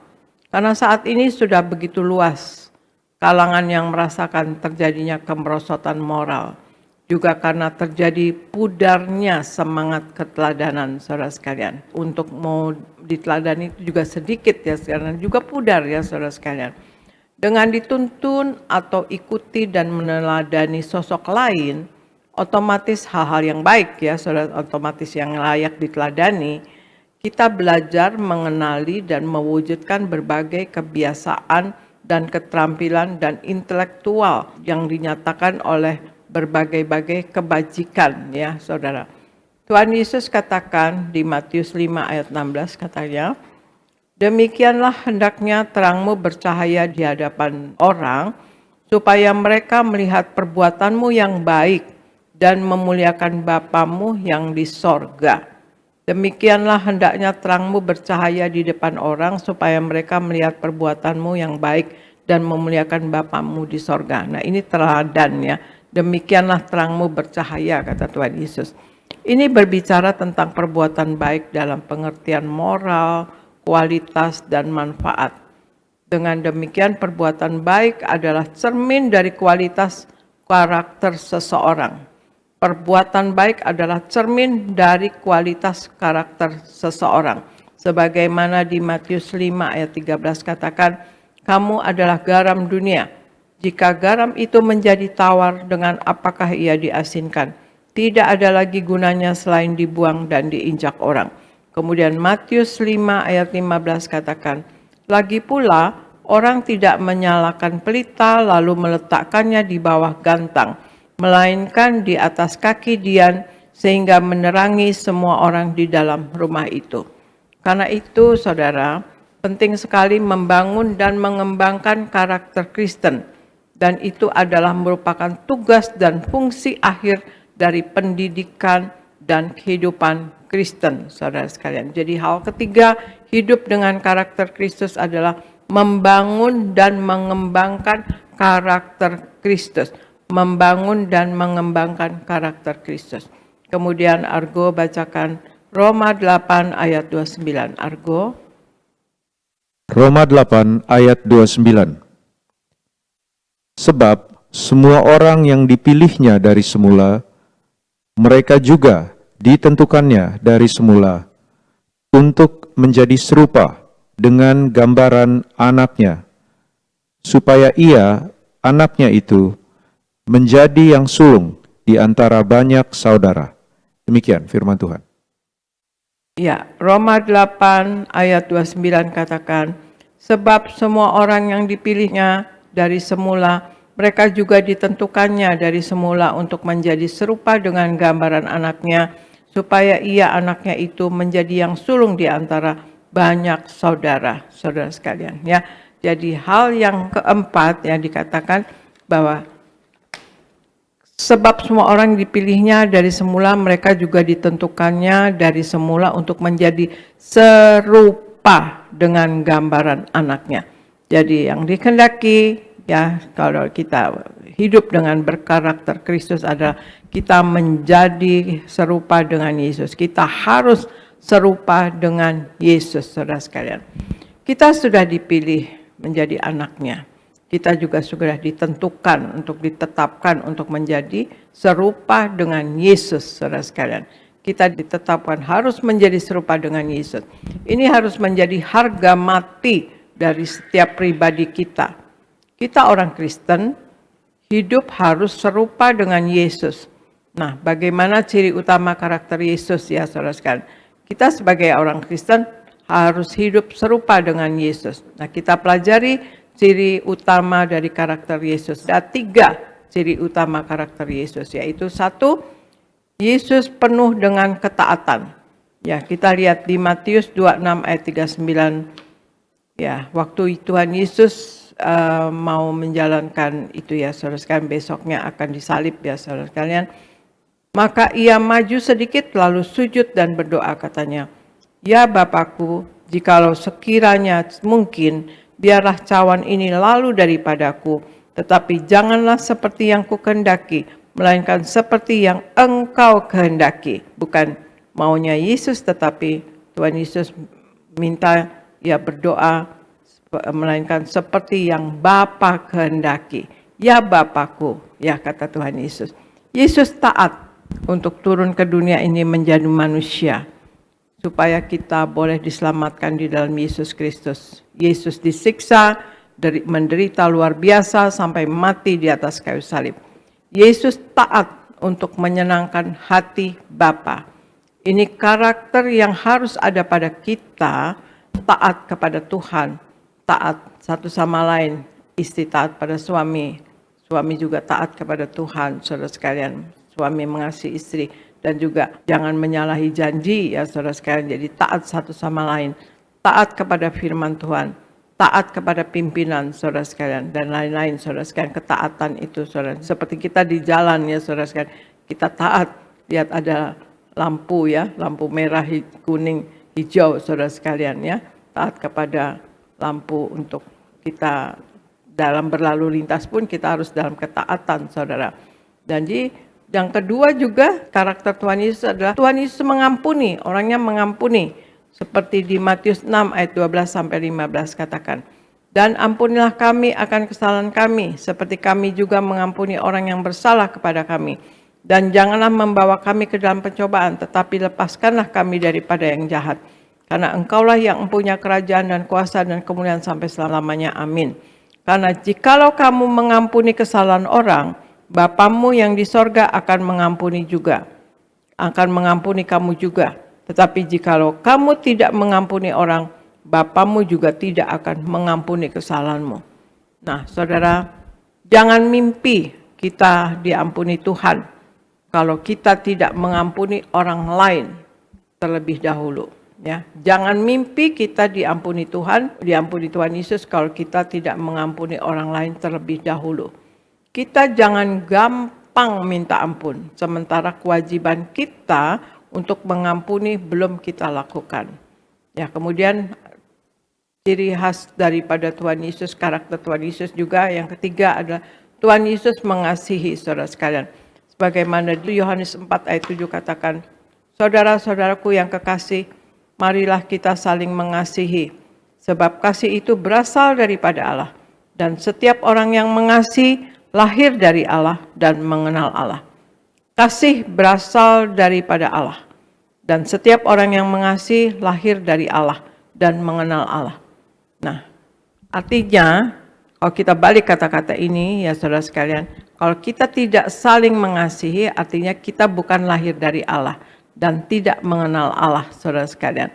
Speaker 4: Karena saat ini sudah begitu luas kalangan yang merasakan terjadinya kemerosotan moral. Juga karena terjadi pudarnya semangat keteladanan, saudara sekalian. Untuk mau diteladani itu juga sedikit ya, karena juga pudar ya saudara sekalian. Dengan dituntun atau ikuti dan meneladani sosok lain, otomatis hal-hal yang baik ya saudara, otomatis yang layak diteladani, kita belajar mengenali dan mewujudkan berbagai kebiasaan dan keterampilan dan intelektual yang dinyatakan oleh berbagai-bagai kebajikan ya saudara. Tuhan Yesus katakan di Matius 5 ayat 16 katanya, demikianlah hendaknya terangmu bercahaya di hadapan orang, supaya mereka melihat perbuatanmu yang baik dan memuliakan Bapamu yang di sorga. Demikianlah hendaknya terangmu bercahaya di depan orang, supaya mereka melihat perbuatanmu yang baik dan memuliakan Bapamu di sorga. Nah ini teladan ya. Demikianlah terangmu bercahaya, kata Tuhan Yesus. Ini berbicara tentang perbuatan baik dalam pengertian moral, kualitas, dan manfaat. Dengan demikian perbuatan baik adalah cermin dari kualitas karakter seseorang. Perbuatan baik adalah cermin dari kualitas karakter seseorang. Sebagaimana di Matius 5 ayat 13 katakan, kamu adalah garam dunia. Jika garam itu menjadi tawar, dengan apakah ia diasinkan? Tidak ada lagi gunanya selain dibuang dan diinjak orang. Kemudian Matius 5 ayat 15 katakan, lagi pula orang tidak menyalakan pelita lalu meletakkannya di bawah gantang, melainkan di atas kaki dian sehingga menerangi semua orang di dalam rumah itu. Karena itu saudara, penting sekali membangun dan mengembangkan karakter Kristen. Dan itu adalah merupakan tugas dan fungsi akhir dari pendidikan dan kehidupan Kristen, saudara sekalian. Jadi hal ketiga, hidup dengan karakter Kristus adalah membangun dan mengembangkan karakter Kristus. Membangun dan mengembangkan karakter Kristus. Kemudian Argo bacakan Roma 8 ayat 29. Argo.
Speaker 5: Roma 8 ayat 29. Sebab semua orang yang dipilihnya dari semula, mereka juga ditentukannya dari semula untuk menjadi serupa dengan gambaran anaknya, supaya ia, anaknya itu, menjadi yang sulung di antara banyak saudara. Demikian firman Tuhan.
Speaker 4: Ya, Roma 8 ayat 29 katakan, sebab semua orang yang dipilihnya dari semula, mereka juga ditentukannya dari semula untuk menjadi serupa dengan gambaran anaknya, supaya ia anaknya itu menjadi yang sulung di antara banyak saudara-saudara sekalian. Ya, jadi hal yang keempat yang dikatakan bahwa sebab semua orang dipilihnya dari semula, mereka juga ditentukannya dari semula untuk menjadi serupa dengan gambaran anaknya. Jadi yang dikehendaki Ya, kalau kita hidup dengan berkarakter Kristus adalah kita menjadi serupa dengan Yesus. Kita harus serupa dengan Yesus, saudara sekalian. Kita sudah dipilih menjadi anaknya. Kita juga sudah ditentukan untuk ditetapkan untuk menjadi serupa dengan Yesus, saudara sekalian. Kita ditetapkan harus menjadi serupa dengan Yesus. Ini harus menjadi harga mati dari setiap pribadi kita. Kita orang Kristen, hidup harus serupa dengan Yesus. Nah, bagaimana ciri utama karakter Yesus ya saudara sekalian? Kita sebagai orang Kristen harus hidup serupa dengan Yesus. Nah, kita pelajari ciri utama dari karakter Yesus. Ada 3 ciri utama karakter Yesus, yaitu 1, Yesus penuh dengan ketaatan. Ya, kita lihat di Matius 26 ayat 39. Ya, waktu Tuhan Yesus mau menjalankan itu ya saudara sekalian, besoknya akan disalib ya saudara sekalian. Maka ia maju sedikit lalu sujud dan berdoa katanya, "Ya Bapakku, jikalau sekiranya mungkin, biarlah cawan ini lalu daripadaku, tetapi janganlah seperti yang kukehendaki, melainkan seperti yang Engkau kehendaki." Bukan maunya Yesus, tetapi Tuhan Yesus minta ia berdoa, melainkan seperti yang Bapa kehendaki. Ya Bapakku, ya kata Tuhan Yesus. Yesus taat untuk turun ke dunia ini menjadi manusia, supaya kita boleh diselamatkan di dalam Yesus Kristus. Yesus disiksa, menderita luar biasa sampai mati di atas kayu salib. Yesus taat untuk menyenangkan hati Bapa. Ini karakter yang harus ada pada kita, taat kepada Tuhan, taat satu sama lain. Istri taat pada suami, suami juga taat kepada Tuhan, saudara sekalian. Suami mengasihi istri dan juga jangan menyalahi janji ya saudara sekalian. Jadi taat satu sama lain, taat kepada firman Tuhan, taat kepada pimpinan saudara sekalian dan lain-lain saudara sekalian. Ketaatan itu saudara, seperti kita di jalan ya saudara sekalian, kita taat, lihat ada lampu ya, lampu merah, kuning, hijau saudara sekalian ya, taat kepada lampu untuk kita dalam berlalu lintas pun kita harus dalam ketaatan saudara. Jadi yang kedua juga karakter Tuhan Yesus adalah Tuhan Yesus mengampuni, orangnya mengampuni. Seperti di Matius 6 ayat 12-15 katakan, "Dan ampunilah kami akan kesalahan kami, seperti kami juga mengampuni orang yang bersalah kepada kami. Dan janganlah membawa kami ke dalam pencobaan, tetapi lepaskanlah kami daripada yang jahat. Karena Engkaulah yang mempunyai kerajaan dan kuasa dan kemuliaan sampai selama-lamanya. Amin. Karena jikalau kamu mengampuni kesalahan orang, Bapamu yang di sorga akan mengampuni juga, akan mengampuni kamu juga. Tetapi jikalau kamu tidak mengampuni orang, Bapamu juga tidak akan mengampuni kesalahanmu." Nah, saudara, jangan mimpi kita diampuni Tuhan kalau kita tidak mengampuni orang lain terlebih dahulu. Ya, jangan mimpi kita diampuni Tuhan Yesus kalau kita tidak mengampuni orang lain terlebih dahulu. Kita jangan gampang minta ampun, sementara kewajiban kita untuk mengampuni belum kita lakukan. Ya, kemudian ciri khas daripada Tuhan Yesus, karakter Tuhan Yesus juga yang ketiga adalah Tuhan Yesus mengasihi saudara sekalian. Sebagaimana di Yohanes 4 ayat 7 katakan, "Saudara-saudaraku yang kekasih, marilah kita saling mengasihi, sebab kasih itu berasal daripada Allah. Dan setiap orang yang mengasihi lahir dari Allah dan mengenal Allah." Kasih berasal daripada Allah. Dan setiap orang yang mengasihi lahir dari Allah dan mengenal Allah. Nah, artinya kalau kita balik kata-kata ini ya saudara sekalian, kalau kita tidak saling mengasihi artinya kita bukan lahir dari Allah dan tidak mengenal Allah saudara sekalian.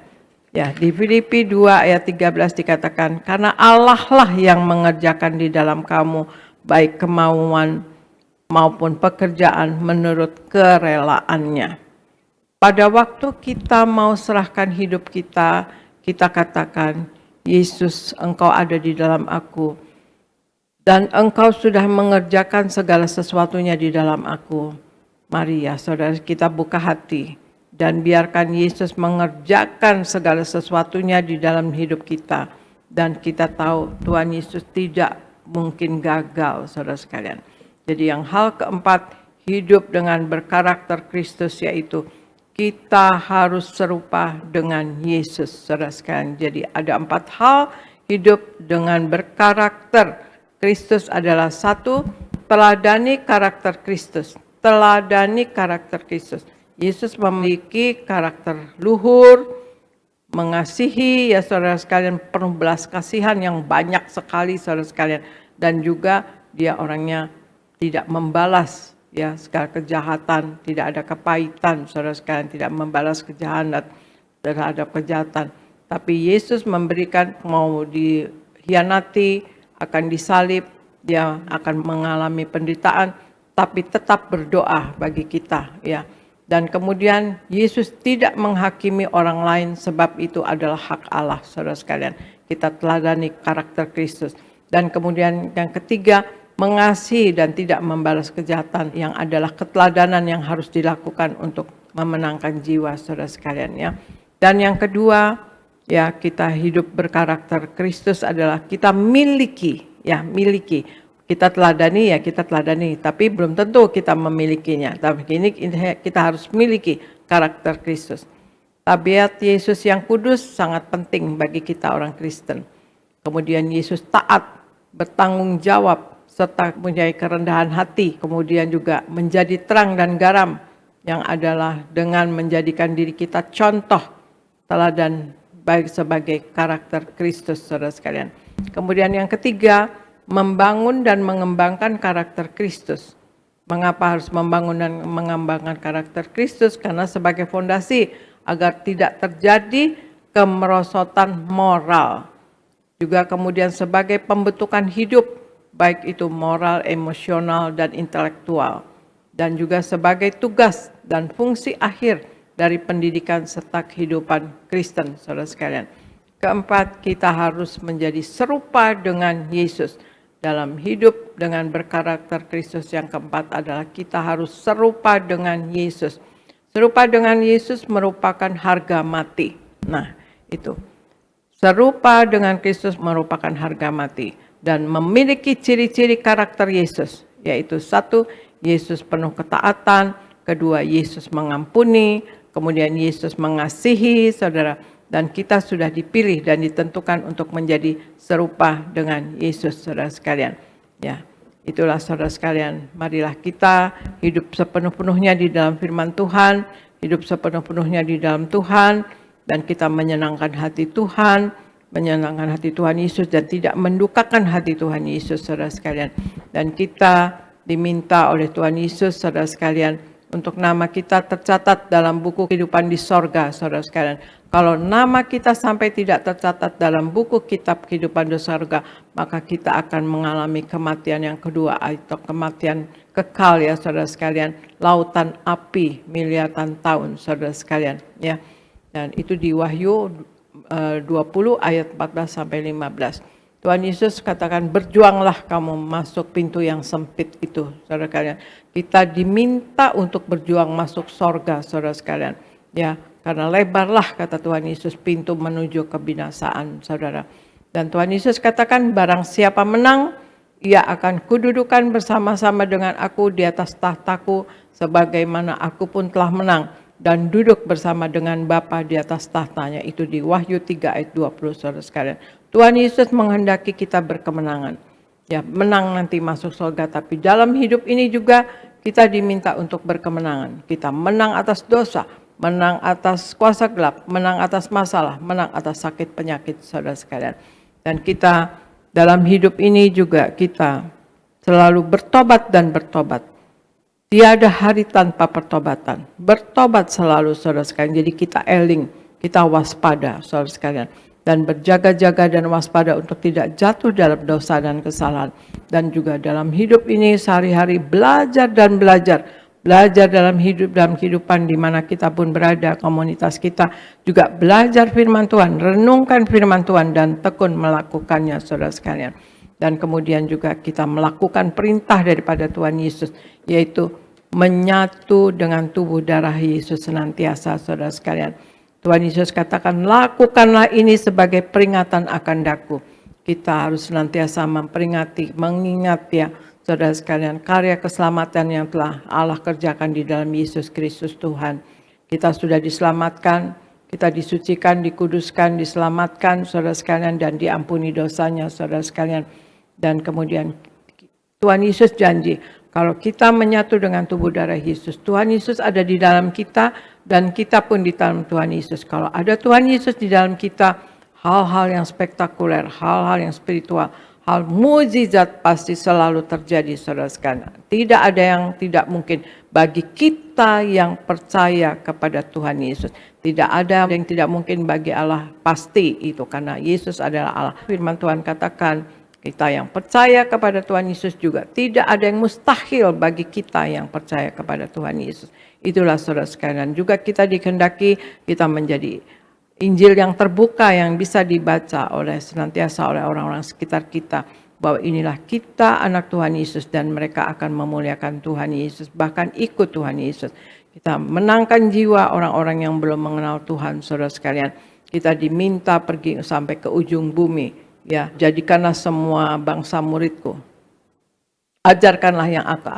Speaker 4: Ya, di Filipi 2 ayat 13 dikatakan, "Karena Allah lah yang mengerjakan di dalam kamu baik kemauan maupun pekerjaan menurut kerelaannya." Pada waktu kita mau serahkan hidup kita, kita katakan, "Yesus, Engkau ada di dalam aku, dan Engkau sudah mengerjakan segala sesuatunya di dalam aku." Mari ya saudara, kita buka hati dan biarkan Yesus mengerjakan segala sesuatunya di dalam hidup kita. Dan kita tahu Tuhan Yesus tidak mungkin gagal, saudara sekalian. Jadi yang hal keempat, hidup dengan berkarakter Kristus, yaitu kita harus serupa dengan Yesus, saudara sekalian. Jadi ada 4 hal hidup dengan berkarakter Kristus adalah 1, teladani karakter Kristus. Teladani karakter Kristus. Yesus memiliki karakter luhur, mengasihi, ya saudara sekalian, penuh belas kasihan yang banyak sekali, saudara sekalian. Dan juga dia orangnya tidak membalas ya segala kejahatan, tidak ada kepahitan, saudara sekalian, tidak membalas kejahatan terhadap kejahatan. Tapi Yesus memberikan, mau dihianati, akan disalib, dia akan mengalami penderitaan, tapi tetap berdoa bagi kita, ya. Dan kemudian Yesus tidak menghakimi orang lain, sebab itu adalah hak Allah, saudara sekalian. Kita teladani karakter Kristus. Dan kemudian yang ketiga, mengasihi dan tidak membalas kejahatan, yang adalah keteladanan yang harus dilakukan untuk memenangkan jiwa, saudara sekalian, ya. Dan yang kedua, ya, kita hidup berkarakter Kristus adalah kita miliki, ya, miliki. Kita teladani, ya kita teladani, tapi belum tentu kita memilikinya. Tapi ini kita harus miliki karakter Kristus. Tabiat Yesus yang kudus sangat penting bagi kita orang Kristen. Kemudian Yesus taat, bertanggung jawab, serta mempunyai kerendahan hati. Kemudian juga menjadi terang dan garam, yang adalah dengan menjadikan diri kita contoh teladan baik sebagai karakter Kristus, saudara sekalian. Kemudian yang ketiga, membangun dan mengembangkan karakter Kristus. Mengapa harus membangun dan mengembangkan karakter Kristus? Karena sebagai fondasi agar tidak terjadi kemerosotan moral. Juga kemudian sebagai pembentukan hidup, baik itu moral, emosional, dan intelektual. Dan juga sebagai tugas dan fungsi akhir dari pendidikan serta kehidupan Kristen, saudara sekalian. Keempat, kita harus menjadi serupa dengan Yesus. Dalam hidup dengan berkarakter Kristus, yang keempat adalah kita harus serupa dengan Yesus. Serupa dengan Yesus merupakan harga mati. Nah, itu. Serupa dengan Kristus merupakan harga mati. Dan memiliki ciri-ciri karakter Yesus. Yaitu 1, Yesus penuh ketaatan. 2, Yesus mengampuni. Kemudian Yesus mengasihi, saudara. Dan kita sudah dipilih dan ditentukan untuk menjadi serupa dengan Yesus, saudara sekalian. Ya, itulah saudara sekalian, marilah kita hidup sepenuh-penuhnya di dalam firman Tuhan, hidup sepenuh-penuhnya di dalam Tuhan, dan kita menyenangkan hati Tuhan, menyenangkan hati Tuhan Yesus, dan tidak mendukakan hati Tuhan Yesus, saudara sekalian. Dan kita diminta oleh Tuhan Yesus, saudara sekalian, untuk nama kita tercatat dalam buku kehidupan di sorga, saudara sekalian. Kalau nama kita sampai tidak tercatat dalam buku kitab kehidupan di sorga, maka kita akan mengalami kematian yang kedua, atau kematian kekal, ya saudara sekalian. Lautan api miliaran tahun, saudara sekalian. Ya. Dan itu di Wahyu 20 ayat 14 sampai 15. Tuhan Yesus katakan, berjuanglah kamu masuk pintu yang sempit itu, saudara sekalian. Kita diminta untuk berjuang masuk sorga, saudara sekalian. Ya, karena lebarlah, kata Tuhan Yesus, pintu menuju kebinasaan, saudara. Dan Tuhan Yesus katakan, barang siapa menang, ia akan kududukan bersama-sama dengan aku di atas tahtaku, sebagaimana aku pun telah menang dan duduk bersama dengan Bapa di atas tahtanya. Itu di Wahyu 3 ayat 20, saudara sekalian. Tuhan Yesus menghendaki kita berkemenangan. Ya, menang nanti masuk surga, tapi dalam hidup ini juga kita diminta untuk berkemenangan. Kita menang atas dosa, menang atas kuasa gelap, menang atas masalah, menang atas sakit penyakit, saudara sekalian. Dan kita dalam hidup ini juga kita selalu bertobat dan bertobat. Tiada hari tanpa pertobatan. Bertobat selalu, saudara sekalian. Jadi kita eling, kita waspada, saudara sekalian. Dan berjaga-jaga dan waspada untuk tidak jatuh dalam dosa dan kesalahan. Dan juga dalam hidup ini sehari-hari belajar dan belajar. Belajar dalam kehidupan di mana kita pun berada, komunitas kita juga belajar firman Tuhan, renungkan firman Tuhan dan tekun melakukannya, saudara sekalian. Dan kemudian juga kita melakukan perintah daripada Tuhan Yesus, yaitu menyatu dengan tubuh darah Yesus senantiasa, saudara sekalian. Tuhan Yesus katakan, lakukanlah ini sebagai peringatan akan daku. kita harus senantiasa memperingati, mengingat ya saudara sekalian karya keselamatan yang telah Allah kerjakan di dalam Yesus Kristus Tuhan. Kita sudah diselamatkan, kita disucikan, dikuduskan, diselamatkan saudara sekalian dan diampuni dosanya saudara sekalian. Dan kemudian Tuhan Yesus janji kalau kita menyatu dengan tubuh darah Yesus, Tuhan Yesus ada di dalam kita dan kita pun di dalam Tuhan Yesus. Kalau ada Tuhan Yesus di dalam kita, hal-hal yang spektakuler, hal-hal yang spiritual, hal mukjizat pasti selalu terjadi saudara sekalian. Tidak ada yang tidak mungkin bagi kita yang percaya kepada Tuhan Yesus. Tidak ada yang tidak mungkin bagi Allah, pasti itu karena Yesus adalah Allah. Firman Tuhan katakan kita yang percaya kepada Tuhan Yesus juga tidak ada yang mustahil bagi kita yang percaya kepada Tuhan Yesus. Itulah saudara sekalian. Juga kita dikehendaki kita menjadi Injil yang terbuka yang bisa dibaca oleh senantiasa oleh orang-orang sekitar kita. Bahwa inilah kita anak Tuhan Yesus dan mereka akan memuliakan Tuhan Yesus. Bahkan ikut Tuhan Yesus. Kita menangkan jiwa orang-orang yang belum mengenal Tuhan saudara sekalian. Kita diminta pergi sampai ke ujung bumi. Ya, jadikanlah semua bangsa muridku. Ajarkanlah yang aku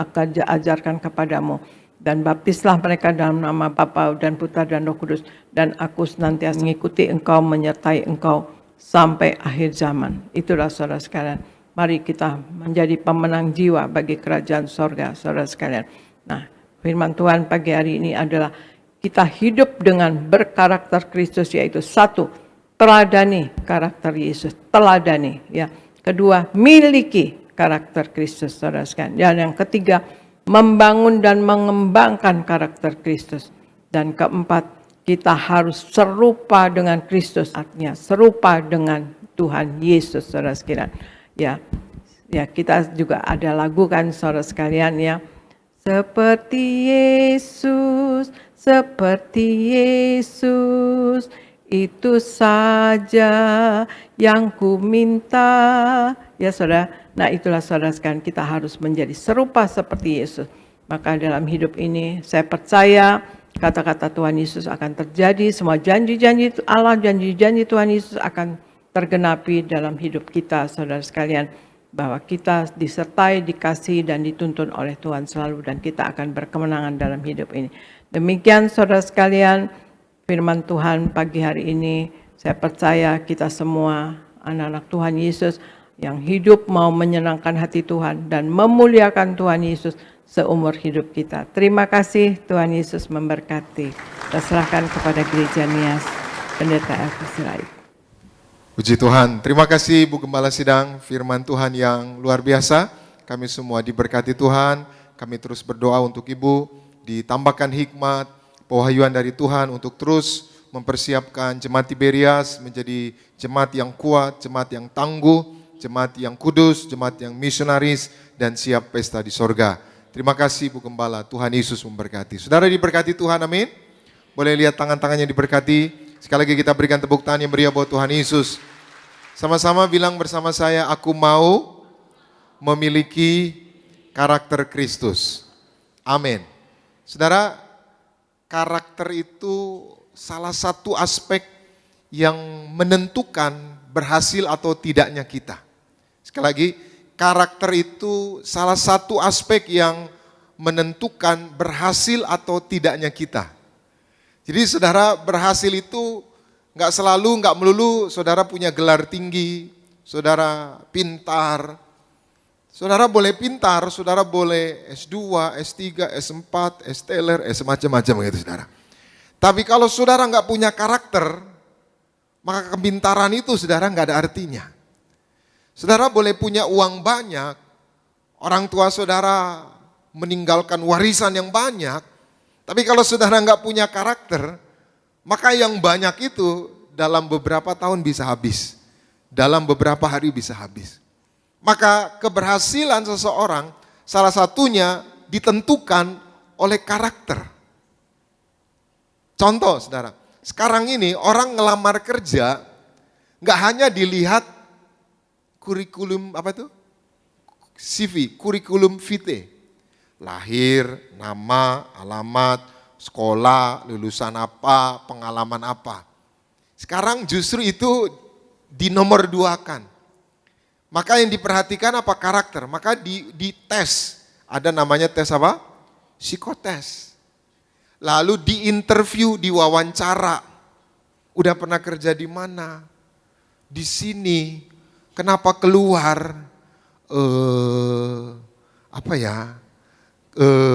Speaker 4: ajarkan kepadamu. Dan baptislah mereka dalam nama Bapa dan Putra dan Roh Kudus. Dan aku senantiasa mengikuti engkau, menyertai engkau sampai akhir zaman. Itulah saudara sekalian. Mari kita menjadi pemenang jiwa bagi kerajaan sorga, saudara sekalian. Nah, firman Tuhan pagi hari ini adalah kita hidup dengan berkarakter Kristus, yaitu satu, teladani karakter Yesus, teladani. Ya. Kedua, miliki karakter Kristus, saudara sekalian. Dan yang ketiga, membangun dan mengembangkan karakter Kristus. Dan keempat, kita harus serupa dengan Kristus, artinya serupa dengan Tuhan Yesus, saudara sekalian. Ya, kita juga ada lagu kan, saudara sekalian ya. Seperti Yesus, itu saja yang ku minta. Ya saudara, nah itulah saudara sekalian, kita harus menjadi serupa seperti Yesus. Maka dalam hidup ini saya percaya kata-kata Tuhan Yesus akan terjadi. Semua janji-janji Allah, janji-janji Tuhan Yesus akan tergenapi dalam hidup kita saudara sekalian. Bahwa kita disertai, dikasihi dan dituntun oleh Tuhan selalu. Dan kita akan berkemenangan dalam hidup ini. Demikian saudara sekalian firman Tuhan pagi hari ini. Saya percaya kita semua anak-anak Tuhan Yesus yang hidup mau menyenangkan hati Tuhan dan memuliakan Tuhan Yesus seumur hidup kita. Terima kasih, Tuhan Yesus memberkati. Kita serahkan kepada Gereja Nias, Pendeta Elvis Sirait.
Speaker 6: Puji Tuhan, terima kasih Bu Gembala Sidang, firman Tuhan yang luar biasa. Kami semua diberkati Tuhan, kami terus berdoa untuk Ibu, ditambahkan hikmat, pewahyuan dari Tuhan untuk terus mempersiapkan Jemaat Tiberias menjadi jemaat yang kuat, jemaat yang tangguh, jemaat yang kudus, jemaat yang misionaris, dan siap pesta di sorga. Terima kasih Bu Gembala, Tuhan Yesus memberkati. Saudara diberkati Tuhan, amin. Boleh lihat tangan-tangannya diberkati. Sekali lagi kita berikan tepuk tangan yang meriah buat Tuhan Yesus. Sama-sama bilang bersama saya, aku mau memiliki karakter Kristus. Amin. Saudara, karakter itu salah satu aspek yang menentukan berhasil atau tidaknya kita. Sekali lagi, karakter itu salah satu aspek yang menentukan berhasil atau tidaknya kita. Jadi saudara, berhasil itu nggak melulu saudara punya gelar tinggi, saudara pintar. Saudara boleh pintar, saudara boleh S2, S3, S4, S-teler, macam-macam gitu saudara. Tapi kalau saudara nggak punya karakter, maka kepintaran itu saudara nggak ada artinya. Saudara boleh punya uang banyak, orang tua saudara meninggalkan warisan yang banyak, tapi kalau saudara nggak punya karakter, maka yang banyak itu dalam beberapa tahun bisa habis, dalam beberapa hari bisa habis. Maka keberhasilan seseorang salah satunya ditentukan oleh karakter. Contoh saudara, sekarang ini orang ngelamar kerja nggak hanya dilihat kurikulum CV, kurikulum vitae. Lahir, nama, alamat, sekolah, lulusan apa, pengalaman apa. Sekarang justru itu dinomorduakan. Maka yang diperhatikan apa? Karakter. Maka di tes. Ada namanya tes apa? Psikotes. Lalu diinterview, diwawancara. Udah pernah kerja di mana? Di sini. Kenapa keluar?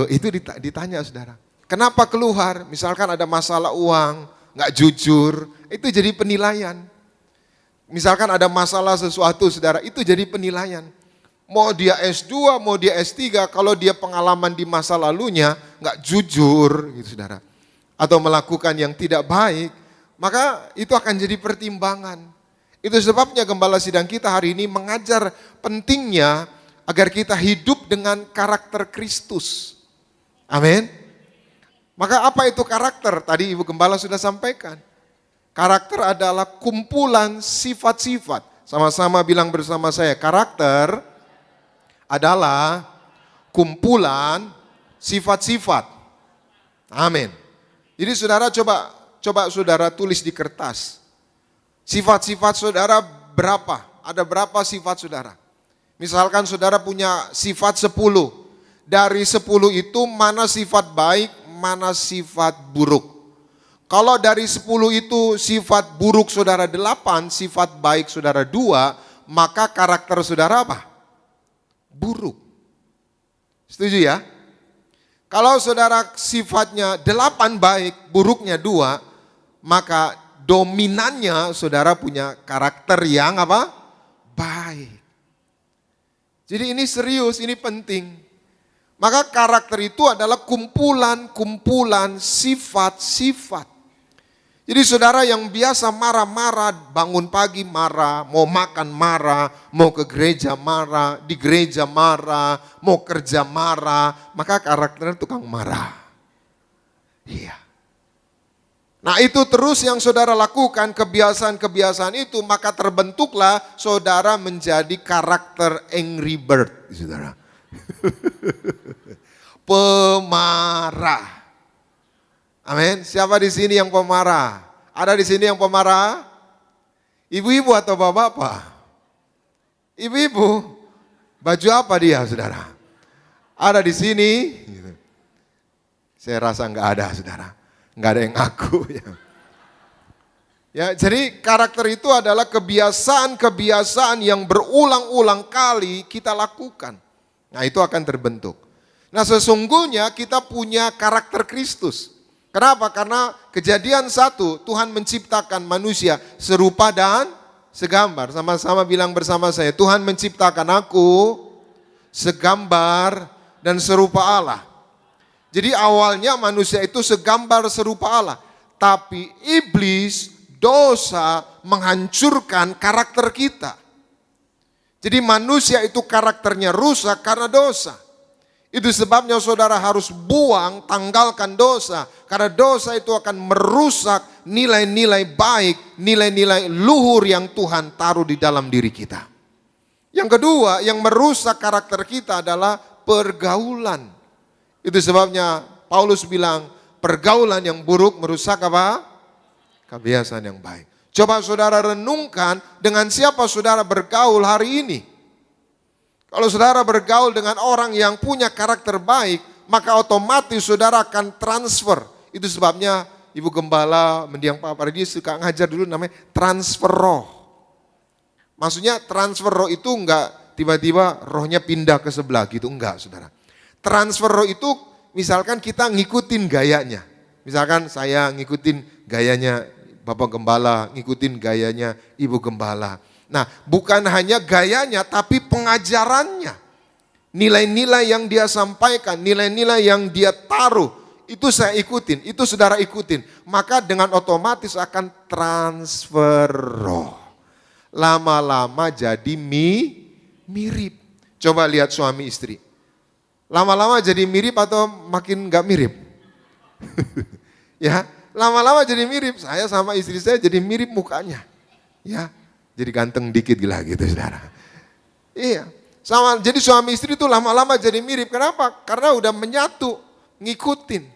Speaker 6: Itu ditanya saudara. Kenapa keluar? Misalkan ada masalah uang, nggak jujur, itu jadi penilaian. Misalkan ada masalah sesuatu saudara, itu jadi penilaian. Mau dia S2, mau dia S3, kalau dia pengalaman di masa lalunya nggak jujur gitu saudara. Atau melakukan yang tidak baik, maka itu akan jadi pertimbangan. Itu sebabnya gembala sidang kita hari ini mengajar pentingnya agar kita hidup dengan karakter Kristus. Amin. Maka apa itu karakter? Tadi Ibu Gembala sudah sampaikan. Karakter adalah kumpulan sifat-sifat. Sama-sama bilang bersama saya, karakter adalah kumpulan sifat-sifat. Amin. Jadi saudara coba saudara tulis di kertas. Sifat-sifat saudara berapa? Ada berapa sifat saudara? Misalkan saudara punya sifat 10. Dari 10 itu mana sifat baik, mana sifat buruk. Kalau dari 10 itu sifat buruk saudara 8, sifat baik saudara 2, maka karakter saudara apa? Buruk. Setuju ya? Kalau saudara sifatnya 8 baik, buruknya 2, maka dominannya saudara punya karakter yang apa? Baik. Jadi ini serius, ini penting. Maka karakter itu adalah kumpulan-kumpulan sifat-sifat. Jadi saudara yang biasa marah-marah, bangun pagi marah, mau makan marah, mau ke gereja marah, di gereja marah, mau kerja marah, maka karakternya tukang marah. Iya. Nah itu terus yang saudara lakukan, kebiasaan-kebiasaan itu, maka terbentuklah saudara menjadi karakter angry bird, saudara. Pemarah. Amin. Siapa di sini yang pemarah? Ada di sini yang pemarah? Ibu-ibu atau bapak-bapak? Ibu-ibu. Baju apa dia, saudara? Ada di sini? Saya rasa enggak ada, saudara. Enggak ada yang ngaku. Ya, jadi karakter itu adalah kebiasaan-kebiasaan yang berulang-ulang kali kita lakukan. Nah itu akan terbentuk. Nah sesungguhnya kita punya karakter Kristus. Kenapa? Karena Kejadian 1, Tuhan menciptakan manusia serupa dan segambar. Sama-sama bilang bersama saya, Tuhan menciptakan aku segambar dan serupa Allah. Jadi awalnya manusia itu segambar serupa Allah. Tapi iblis, dosa menghancurkan karakter kita. Jadi manusia itu karakternya rusak karena dosa. Itu sebabnya saudara harus buang, tanggalkan dosa. Karena dosa itu akan merusak nilai-nilai baik, nilai-nilai luhur yang Tuhan taruh di dalam diri kita. Yang kedua, yang merusak karakter kita adalah pergaulan. Itu sebabnya Paulus bilang, pergaulan yang buruk merusak apa? Kebiasaan yang baik. Coba saudara renungkan dengan siapa saudara bergaul hari ini. Kalau saudara bergaul dengan orang yang punya karakter baik, maka otomatis saudara akan transfer. Itu sebabnya Ibu Gembala mendiang Pak Pardi suka ngajar dulu namanya transfer roh. Maksudnya transfer roh itu enggak tiba-tiba rohnya pindah ke sebelah gitu, enggak saudara. Transfer roh itu misalkan kita ngikutin gayanya. Misalkan saya ngikutin gayanya Bapak Gembala, ngikutin gayanya Ibu Gembala. Nah, bukan hanya gayanya, tapi pengajarannya. Nilai-nilai yang dia sampaikan, nilai-nilai yang dia taruh, itu saya ikutin, itu saudara ikutin. Maka dengan otomatis akan transfer roh. Lama-lama jadi mirip. Coba lihat suami istri. Lama-lama jadi mirip atau makin gak mirip? Ya, lama-lama jadi mirip. Saya sama istri saya jadi mirip mukanya. Ya. Jadi ganteng dikit gila gitu saudara. Iya, sama jadi suami istri itu lama-lama jadi mirip. Kenapa? Karena udah menyatu, ngikutin.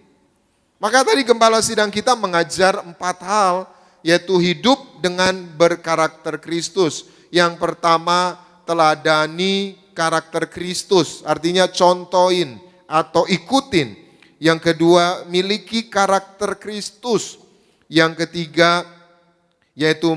Speaker 6: Maka tadi gembala sidang kita mengajar 4 hal, yaitu hidup dengan berkarakter Kristus. Yang pertama, teladani karakter Kristus, artinya contohin atau ikutin. Yang kedua, miliki karakter Kristus. Yang ketiga, yaitu